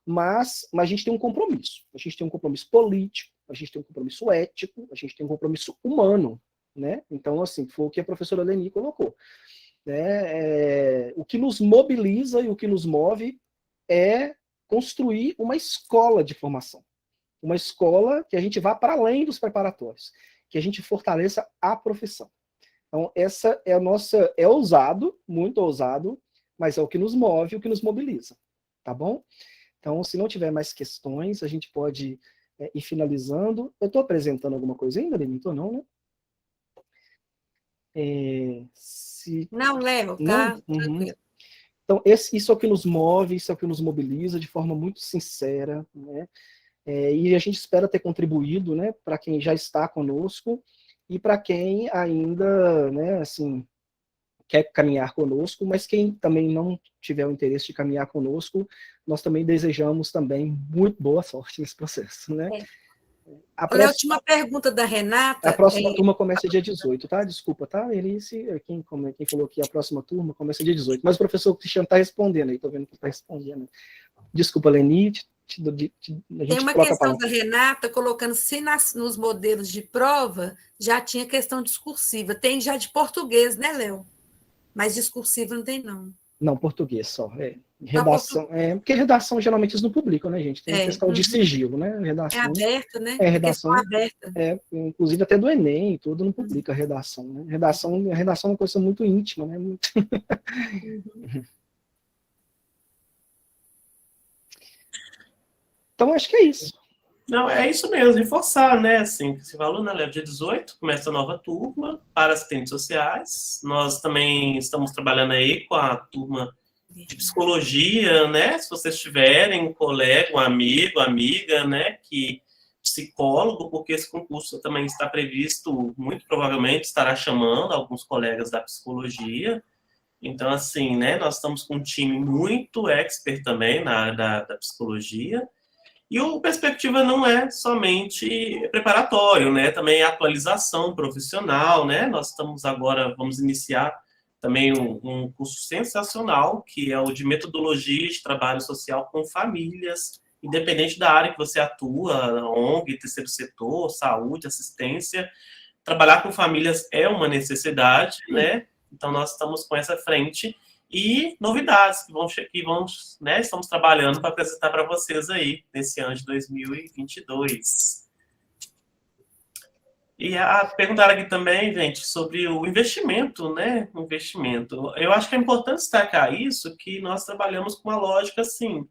mas a gente tem um compromisso. A gente tem um compromisso político, a gente tem um compromisso ético, a gente tem um compromisso humano, né? Então, assim, foi o que a professora Leni colocou. Né? O que nos mobiliza e o que nos move é construir uma escola de formação, uma escola que a gente vá para além dos preparatórios, que a gente fortaleça a profissão. Então, essa é a nossa... É ousado, muito ousado, mas é o que nos move, o que nos mobiliza. Tá bom? Então, se não tiver mais questões, a gente pode ir finalizando. Eu estou apresentando alguma coisa ainda, Leni? Estou não, né? Não, Léo, tá tranquilo. Então, isso é o que nos move, isso é o que nos mobiliza de forma muito sincera, né? E a gente espera ter contribuído, né, para quem já está conosco e para quem ainda, né, assim, quer caminhar conosco, mas quem também não tiver o interesse de caminhar conosco, nós também desejamos também muito boa sorte nesse processo, né? A última pergunta da Renata... A próxima turma começa dia 18, tá? Desculpa, tá, Elice? Quem falou que a próxima turma começa dia 18, mas o professor Cristiano está respondendo aí, estou vendo que está respondendo. Desculpa, Leni, tem uma questão da Renata colocando se nos modelos de prova já tinha questão discursiva. Tem já de português, né, Léo? Mas discursiva não tem, não. Não, português só. Redação, porque redação geralmente eles não publicam, né, gente? Tem uma questão de sigilo, né? É Redação. aberto, né? Redação. É aberta. Inclusive até do Enem e tudo não publica redação, né? Redação é uma coisa muito íntima, né? Então, acho que é isso. Não, é isso mesmo, reforçar, né? Assim, que você falou, né, Léo? Dia 18 começa a nova turma para assistentes sociais. Nós também estamos trabalhando aí com a turma de psicologia, né? Se vocês tiverem um colega, um amigo, amiga, né? Que psicólogo, porque esse concurso também está previsto, muito provavelmente estará chamando alguns colegas da psicologia. Então, assim, né? Nós estamos com um time muito expert também na área da psicologia. E o Perspectiva não é somente preparatório, né? Também é atualização profissional, né? Nós estamos agora, vamos iniciar também um curso sensacional, que é o de metodologia de trabalho social com famílias, independente da área que você atua, ONG, terceiro setor, saúde, assistência. Trabalhar com famílias é uma necessidade, né? Então, nós estamos com essa frente. E novidades que vão, né, estamos trabalhando para apresentar para vocês aí, nesse ano de 2022. E perguntaram aqui também, gente, sobre o investimento, né? O investimento. Eu acho que é importante destacar isso, que nós trabalhamos com uma lógica, assim,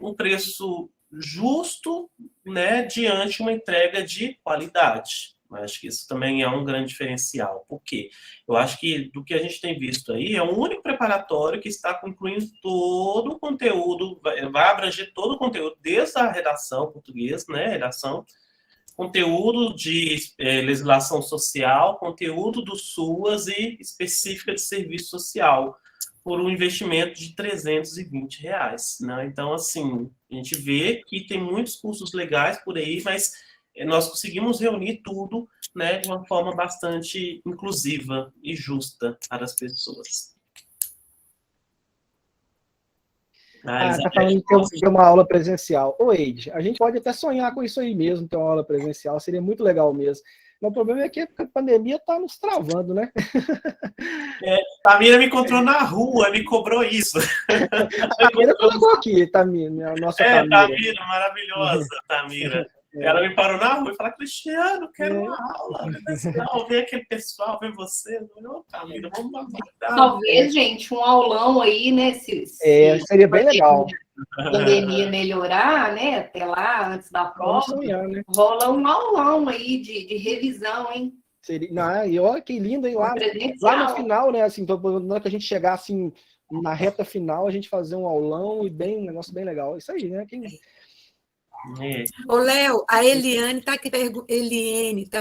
um preço justo, né, diante de uma entrega de qualidade. Acho que isso também é um grande diferencial. Por quê? Eu acho que do que a gente tem visto aí, é um único preparatório que está concluindo todo o conteúdo, vai abranger todo o conteúdo, desde a redação portuguesa, né, redação, conteúdo de legislação social, conteúdo do SUAS e específica de serviço social, por um investimento de R$320, né? Então, assim, a gente vê que tem muitos cursos legais por aí, mas nós conseguimos reunir tudo, né, de uma forma bastante inclusiva e justa para as pessoas. Tá falando que tem uma aula presencial. Ô, Eide, a gente pode até sonhar com isso aí mesmo, ter uma aula presencial, seria muito legal mesmo. Mas o problema é que a pandemia está nos travando, né? Tamira me encontrou na rua, me cobrou isso. A Tamira colocou aqui, Tamira, a nossa Tamira. Tamira, maravilhosa, Tamira. Ela me parou na rua e falou: Cristiano, quero uma aula. Não, vem aquele pessoal, vem você. Não, Tamira, vamos aguardar. Talvez, gente, um aulão aí, né? Seria bem legal. A pandemia melhorar, né? Até lá, antes da prova. Sonhar, né? Rola um aulão aí de revisão, hein? E olha que lindo, hein? Lá no final, né? Assim, na hora que a gente chegar assim, na reta final, a gente fazer um aulão e um negócio bem legal. Isso aí, né? Ô, Léo, a Eliane está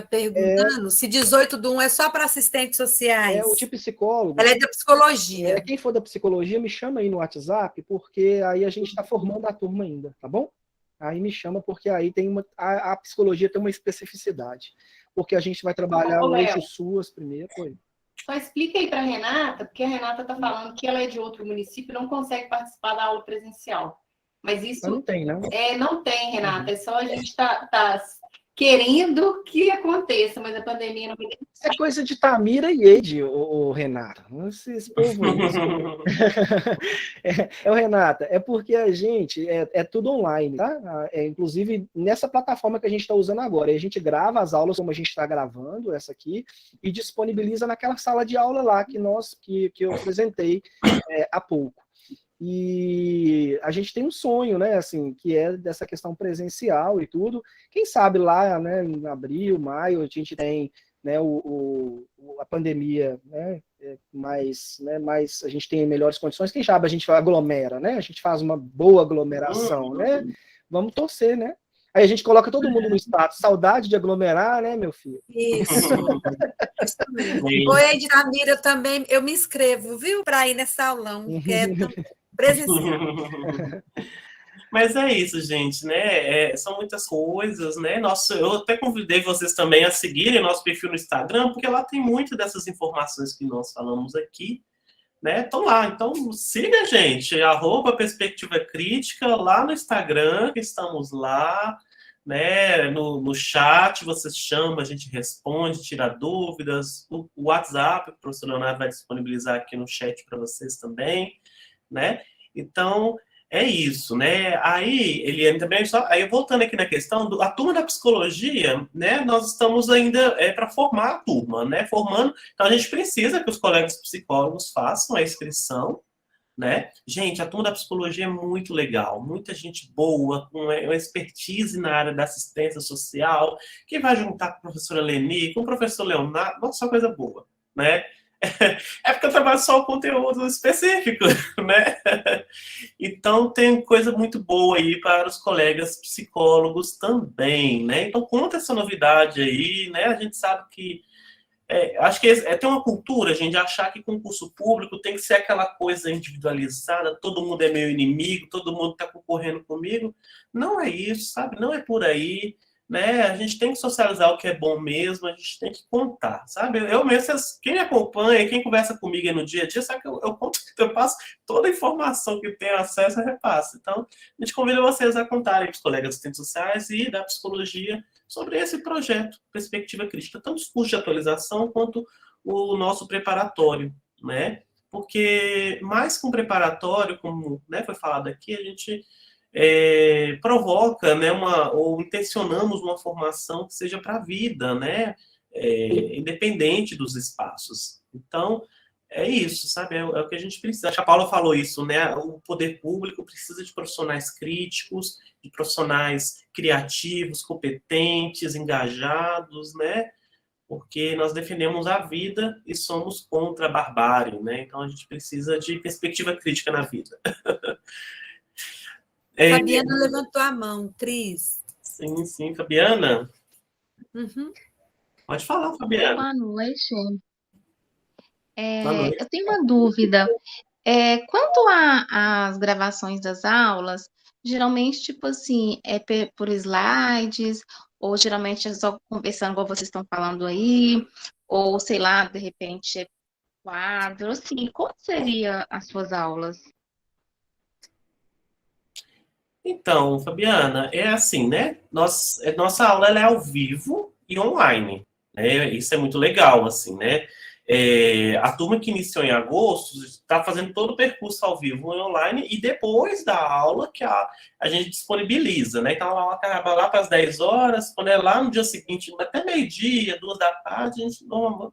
perguntando se 18/1 é só para assistentes sociais. O de psicólogo. Ela é da psicologia. Quem for da psicologia, me chama aí no WhatsApp, porque aí a gente está formando a turma ainda, tá bom? Aí me chama, porque aí tem a psicologia tem uma especificidade. Porque a gente vai trabalhar o eixo SUAS primeiro. Só explica aí para a Renata, porque a Renata está falando que ela é de outro município e não consegue participar da aula presencial. Mas isso não tem, né? Não tem, Renata. É só a gente tá querendo que aconteça, mas a pandemia não vai. É coisa de Tamira e Eide, o Renata. Esse povo Renata, é porque a gente é tudo online, tá? Inclusive nessa plataforma que a gente está usando agora. A gente grava as aulas como a gente está gravando, essa aqui, e disponibiliza naquela sala de aula lá que eu apresentei há pouco. E a gente tem um sonho, né, assim, que é dessa questão presencial e tudo. Quem sabe lá, né, em abril, maio, a gente tem, né, a pandemia, né, mais a gente tem melhores condições. Quem sabe a gente aglomera, né? A gente faz uma boa aglomeração, né? Vamos torcer, né? Aí a gente coloca todo mundo no status, saudade de aglomerar, né, meu filho? Isso. Oi, Tamira, também, eu me inscrevo, viu, para ir nessa aulão, que é presencial. Mas é isso, gente, né? São muitas coisas, né? Eu até convidei vocês também a seguirem nosso perfil no Instagram, porque lá tem muitas dessas informações que nós falamos aqui, né? Estão lá. Então, siga a gente, @Perspectiva Crítica, lá no Instagram, que estamos lá, né? No chat, você chama, a gente responde, tira dúvidas. O WhatsApp, o professor Leonardo vai disponibilizar aqui no chat para vocês também, né? Então, é isso, né? Aí, Eliane, também, aí voltando aqui na questão, a turma da psicologia, né? Nós estamos ainda para formar a turma, né? Formando, então a gente precisa que os colegas psicólogos façam a inscrição, né? Gente, a turma da psicologia é muito legal, muita gente boa, com uma expertise na área da assistência social, que vai juntar com a professora Leni, com o professor Leonardo, nossa, só coisa boa, né? É porque eu trabalho só o conteúdo específico, né? Então, tem coisa muito boa aí para os colegas psicólogos também, né? Então, conta essa novidade aí, né? A gente sabe que acho que tem uma cultura, gente, de achar que concurso público tem que ser aquela coisa individualizada, todo mundo é meu inimigo, todo mundo está concorrendo comigo. Não é isso, sabe? Não é por aí, né? A gente tem que socializar o que é bom mesmo, a gente tem que contar, sabe? Eu mesmo, quem me acompanha, quem conversa comigo aí no dia a dia, sabe que eu conto, eu passo toda a informação que tem acesso, eu repasso. Então, a gente convida vocês a contarem para os colegas de ciências sociais e da psicologia sobre esse projeto, Perspectiva Crítica, tanto os cursos de atualização quanto o nosso preparatório, né? Porque mais que um preparatório, como, né, foi falado aqui, a gente provoca, né, ou intencionamos uma formação que seja para a vida, né? Independente dos espaços. Então, é isso, sabe? É o que a gente precisa. Acho que a Paula falou isso, né? O poder público precisa de profissionais críticos, de profissionais criativos, competentes, engajados, né? Porque nós defendemos a vida e somos contra a barbárie, né? Então a gente precisa de perspectiva crítica na vida. Fabiana levantou a mão, Cris. Sim, Fabiana. Uhum. Pode falar, Fabiana. Boa noite. Boa noite. Eu tenho uma dúvida. Quanto às gravações das aulas, geralmente, tipo assim, por slides, ou geralmente é só conversando igual vocês estão falando aí, ou sei lá, de repente é quadro, assim, como seria as suas aulas? Então, Fabiana, é assim, né? Nossa aula ela é ao vivo e online, né? Isso é muito legal, assim, né? A turma que iniciou em agosto está fazendo todo o percurso ao vivo e online, e depois da aula que a gente disponibiliza, né? Então, a aula acaba lá para as 10 horas, quando é lá no dia seguinte, até meio-dia, 2 da tarde, a gente, o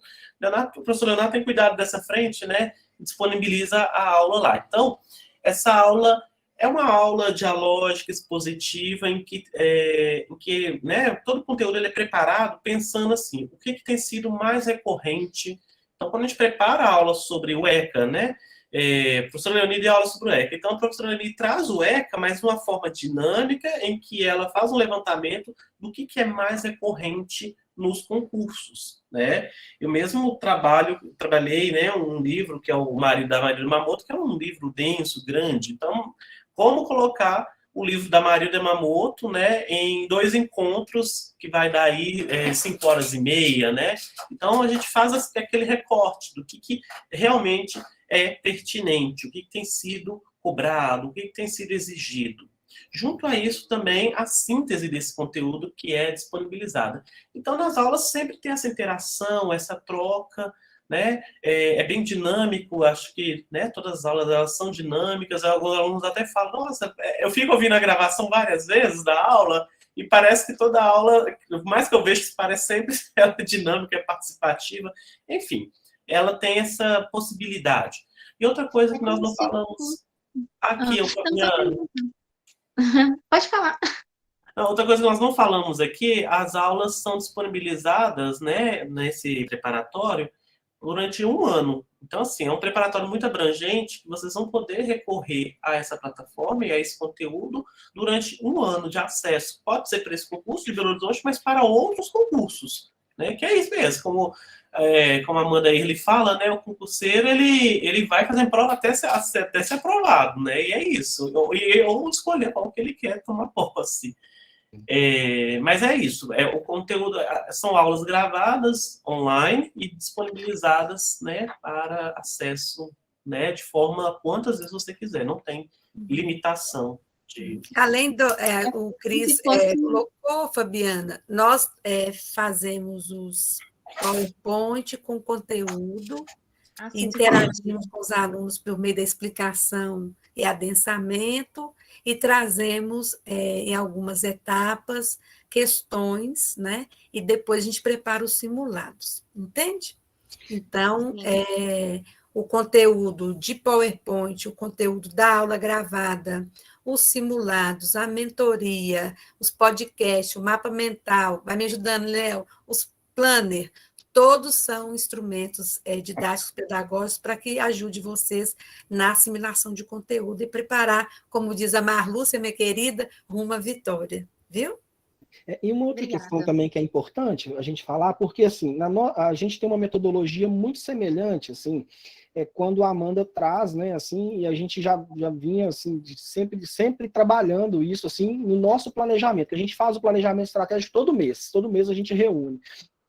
professor Leonardo tem cuidado dessa frente, né? Disponibiliza a aula lá. Então, essa aula é uma aula dialógica, expositiva, em que né, todo o conteúdo ele é preparado pensando assim, o que tem sido mais recorrente. Então, quando a gente prepara a aula sobre o ECA, né, a professora Leoni deu aula sobre o ECA. Então, a professora Leoni traz o ECA, mas de uma forma dinâmica, em que ela faz um levantamento do que é mais recorrente nos concursos, né? Eu mesmo trabalhei, né, um livro que é o Marido da Marília Mamoto, que é um livro denso, grande. Então, como colocar o livro da Marília Mamoto, né, em 2 encontros, que vai dar aí 5 horas e meia, né? Então, a gente faz aquele recorte do que realmente é pertinente, o que tem sido cobrado, o que tem sido exigido. Junto a isso, também, a síntese desse conteúdo que é disponibilizada. Então, nas aulas sempre tem essa interação, essa troca, né? É bem dinâmico, acho que, né, todas as aulas elas são dinâmicas, alguns alunos até falam, nossa, eu fico ouvindo a gravação várias vezes da aula, e parece que toda aula, mais que eu vejo que parece sempre ela é dinâmica, é participativa, enfim, ela tem essa possibilidade. E outra coisa que nós não falamos aqui, Pode falar. Outra coisa que nós não falamos aqui, as aulas são disponibilizadas, né, nesse preparatório, durante 1 ano. Então, assim, é um preparatório muito abrangente, que vocês vão poder recorrer a essa plataforma e a esse conteúdo durante 1 ano de acesso. Pode ser para esse concurso de Belo Horizonte, mas para outros concursos, né? Que é isso mesmo, como a Amanda ele fala, né? O concurseiro, ele vai fazer prova até ser aprovado, né? E é isso. Ou escolher qual que ele quer tomar posse. Mas é isso, o conteúdo são aulas gravadas online e disponibilizadas, né, para acesso, né, de forma quantas vezes você quiser, não tem limitação Além o Cris colocou, Fabiana, nós fazemos os PowerPoint com conteúdo, interagimos com os alunos por meio da explicação e adensamento, e trazemos, em algumas etapas, questões, né? E depois a gente prepara os simulados, entende? Então, o conteúdo de PowerPoint, o conteúdo da aula gravada, os simulados, a mentoria, os podcasts, o mapa mental, vai me ajudando, Léo, os planner, todos são instrumentos didáticos, pedagógicos, para que ajude vocês na assimilação de conteúdo e preparar, como diz a Marlúcia, minha querida, rumo à vitória, viu? E uma outra questão também que é importante a gente falar, porque assim, a gente tem uma metodologia muito semelhante, assim, quando a Amanda traz, né, assim, e a gente já vinha, assim, sempre trabalhando isso, assim, no nosso planejamento, que a gente faz o planejamento estratégico todo mês a gente reúne,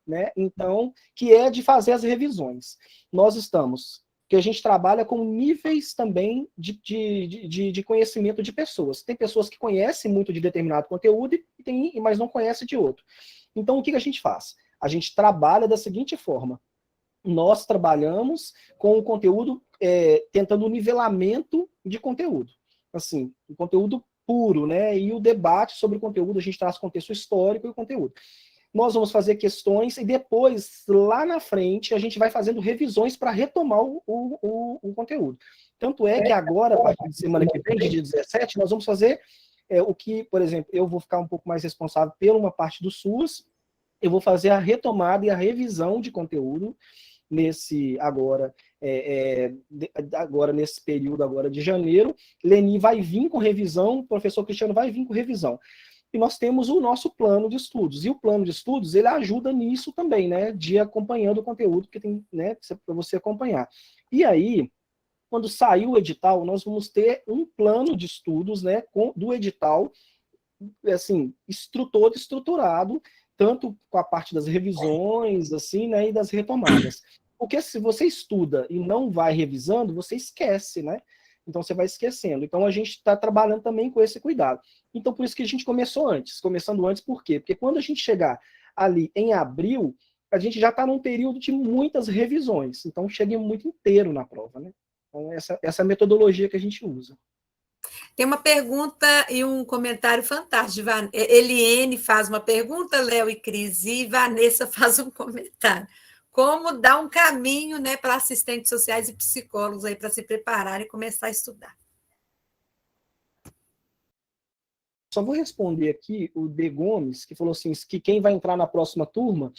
né, então, que é de fazer as revisões. Que a gente trabalha com níveis também de conhecimento de pessoas. Tem pessoas que conhecem muito de determinado conteúdo, mas não conhecem de outro. Então, o que a gente faz? A gente trabalha da seguinte forma. Nós trabalhamos com o conteúdo, tentando o nivelamento de conteúdo. Assim, o conteúdo puro, né? E o debate sobre o conteúdo, a gente traz contexto histórico e o conteúdo. Nós vamos fazer questões e depois, lá na frente, a gente vai fazendo revisões para retomar o conteúdo. Tanto é que agora, a partir de semana que vem, de dia 17, nós vamos fazer o que, por exemplo, eu vou ficar um pouco mais responsável por uma parte do SUS, eu vou fazer a retomada e a revisão de conteúdo agora nesse período agora de janeiro. Leni vai vir com revisão, o professor Cristiano vai vir com revisão. E nós temos o nosso plano de estudos. E o plano de estudos, ele ajuda nisso também, né? De acompanhando o conteúdo que tem, né? Para você acompanhar. E aí, quando sair o edital, nós vamos ter um plano de estudos, né? Do edital, assim, todo estruturado, tanto com a parte das revisões, assim, né? E das retomadas. Porque se você estuda e não vai revisando, você esquece, né? Então, você vai esquecendo. Então, a gente está trabalhando também com esse cuidado. Então, por isso que a gente começou antes. Começando antes, por quê? Porque quando a gente chegar ali em abril, a gente já está num período de muitas revisões. Então, chega muito inteiro na prova, né? Então, essa é a metodologia que a gente usa. Tem uma pergunta e um comentário fantástico. Eliene faz uma pergunta, Léo e Cris, e Vanessa faz um comentário. Como dar um caminho, né, para assistentes sociais e psicólogos aí para se prepararem e começar a estudar. Só vou responder aqui o D. Gomes, que falou assim, que quem vai entrar na próxima turma,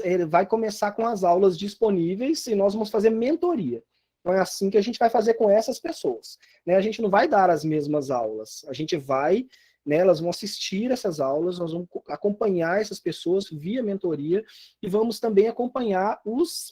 ele vai começar com as aulas disponíveis e nós vamos fazer mentoria. Então é assim que a gente vai fazer com essas pessoas, né? A gente não vai dar as mesmas aulas, a gente vai, né, elas vão assistir essas aulas, nós vamos acompanhar essas pessoas via mentoria e vamos também acompanhar os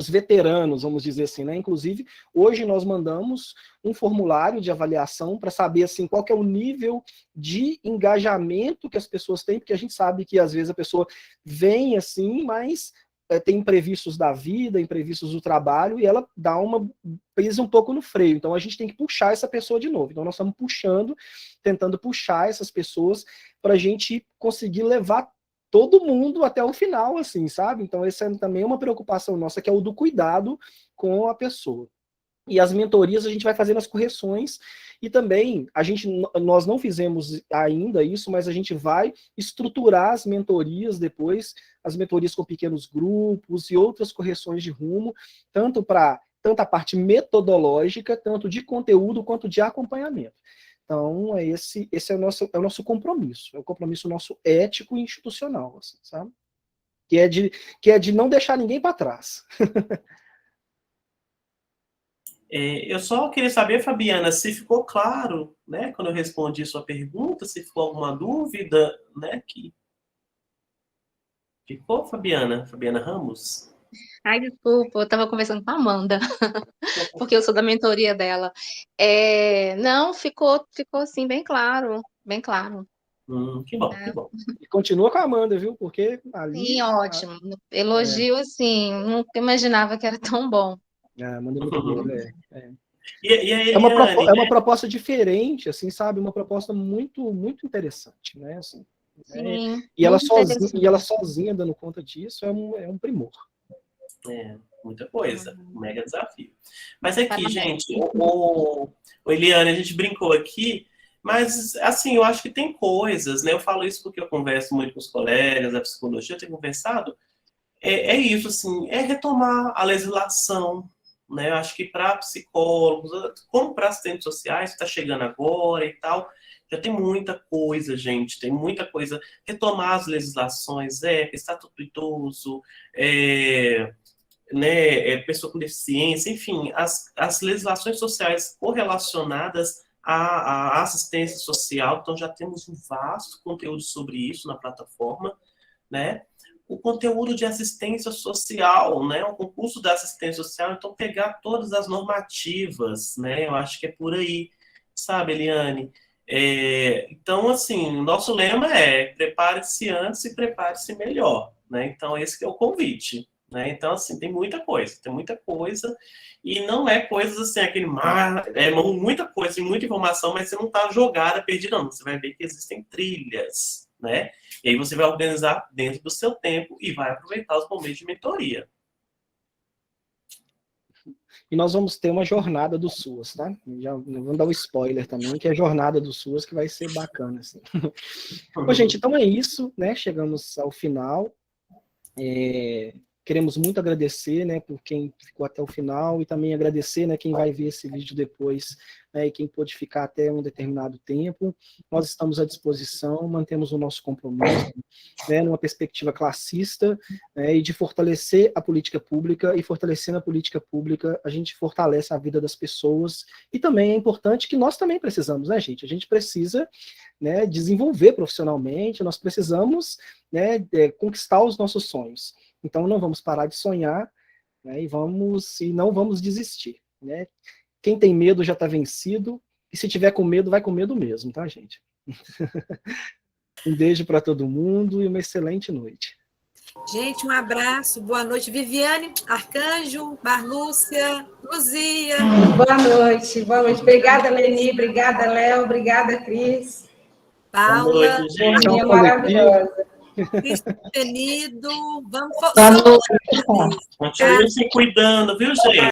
veteranos, vamos dizer assim, né? Inclusive, hoje nós mandamos um formulário de avaliação para saber assim, qual que é o nível de engajamento que as pessoas têm, porque a gente sabe que às vezes a pessoa vem assim, mas tem imprevistos da vida, imprevistos do trabalho, e ela pisa um pouco no freio. Então, a gente tem que puxar essa pessoa de novo. Então, nós estamos tentando puxar essas pessoas para a gente conseguir levar todo mundo até o final, assim, sabe? Então, essa é também uma preocupação nossa, que é o do cuidado com a pessoa. E as mentorias a gente vai fazendo as correções, e também nós não fizemos ainda isso, mas a gente vai estruturar as mentorias depois, as mentorias com pequenos grupos e outras correções de rumo, tanto a parte metodológica, tanto de conteúdo quanto de acompanhamento. Então, esse é o nosso compromisso, é o compromisso nosso ético e institucional, assim, sabe? Que é de não deixar ninguém para trás. Eu só queria saber, Fabiana, se ficou claro, né, quando eu respondi sua pergunta, se ficou alguma dúvida, né, que ficou, Fabiana? Fabiana Ramos? Ai, desculpa, eu estava conversando com a Amanda, porque eu sou da mentoria dela. Não, ficou assim, bem claro, bem claro. Que bom, que bom. E continua com a Amanda, viu? Porque ali... Sim, ótimo. Elogio, assim, nunca imaginava que era tão bom. A Amanda é muito boa, né? E a É uma, Eliane, é uma proposta diferente, assim, sabe? Uma proposta muito, muito interessante, né? Assim, Sim, e ela muito sozinha, interessante. e ela sozinha dando conta disso é um primor. muita coisa, um mega desafio. Mas aqui, Parabéns. gente, o Eliane, a gente brincou aqui, mas, assim, eu acho que tem coisas, né? Eu falo isso porque eu converso muito com os colegas da psicologia, eu tenho conversado, é isso, assim, é retomar a legislação, né? Eu acho que para psicólogos, como para assistentes sociais, que está chegando agora e tal, já tem muita coisa, gente, tem muita coisa. Retomar as legislações, estatuto do idoso, né, pessoa com deficiência, enfim, as legislações sociais correlacionadas à assistência social, então já temos um vasto conteúdo sobre isso na plataforma, né? O conteúdo de assistência social, né? O concurso da assistência social, então pegar todas as normativas, né? Eu acho que é por aí, sabe, Eliane? Então, assim, o nosso lema é prepare-se antes e prepare-se melhor, né? Então, esse que é o convite, né? Então, assim, tem muita coisa, e não é coisas assim, aquele mar, muita coisa, muita informação, mas você não está jogada, perdida, não. Você vai ver que existem trilhas, né? E aí você vai organizar dentro do seu tempo e vai aproveitar os momentos de mentoria. E nós vamos ter uma jornada do SUAS, tá? Já vamos dar um spoiler também, que é a jornada do SUAS, que vai ser bacana, assim. Bom, gente, então é isso, né? Chegamos ao final. Queremos muito agradecer, né, por quem ficou até o final, e também agradecer, né, quem vai ver esse vídeo depois, né, e quem pôde ficar até um determinado tempo. Nós estamos à disposição, mantemos o nosso compromisso, né, numa perspectiva classista, né, e de fortalecer a política pública, e fortalecendo a política pública, a gente fortalece a vida das pessoas, e também é importante que nós também precisamos, né, gente? A gente precisa, né, desenvolver profissionalmente, nós precisamos, né, conquistar os nossos sonhos. Então não vamos parar de sonhar, né, e não vamos desistir, né? Quem tem medo já está vencido, e se tiver com medo, vai com medo mesmo, tá, gente? Um beijo para todo mundo e uma excelente noite. Gente, um abraço, boa noite. Viviane, Arcanjo, Marlúcia, Luzia. Boa noite. Obrigada, Leni, obrigada, Léo, obrigada, Cris. Paula. Boa noite, gente. Uma maravilhosa. Cris Tenido, vamos... Boa noite. Continue se cuidando, viu, gente?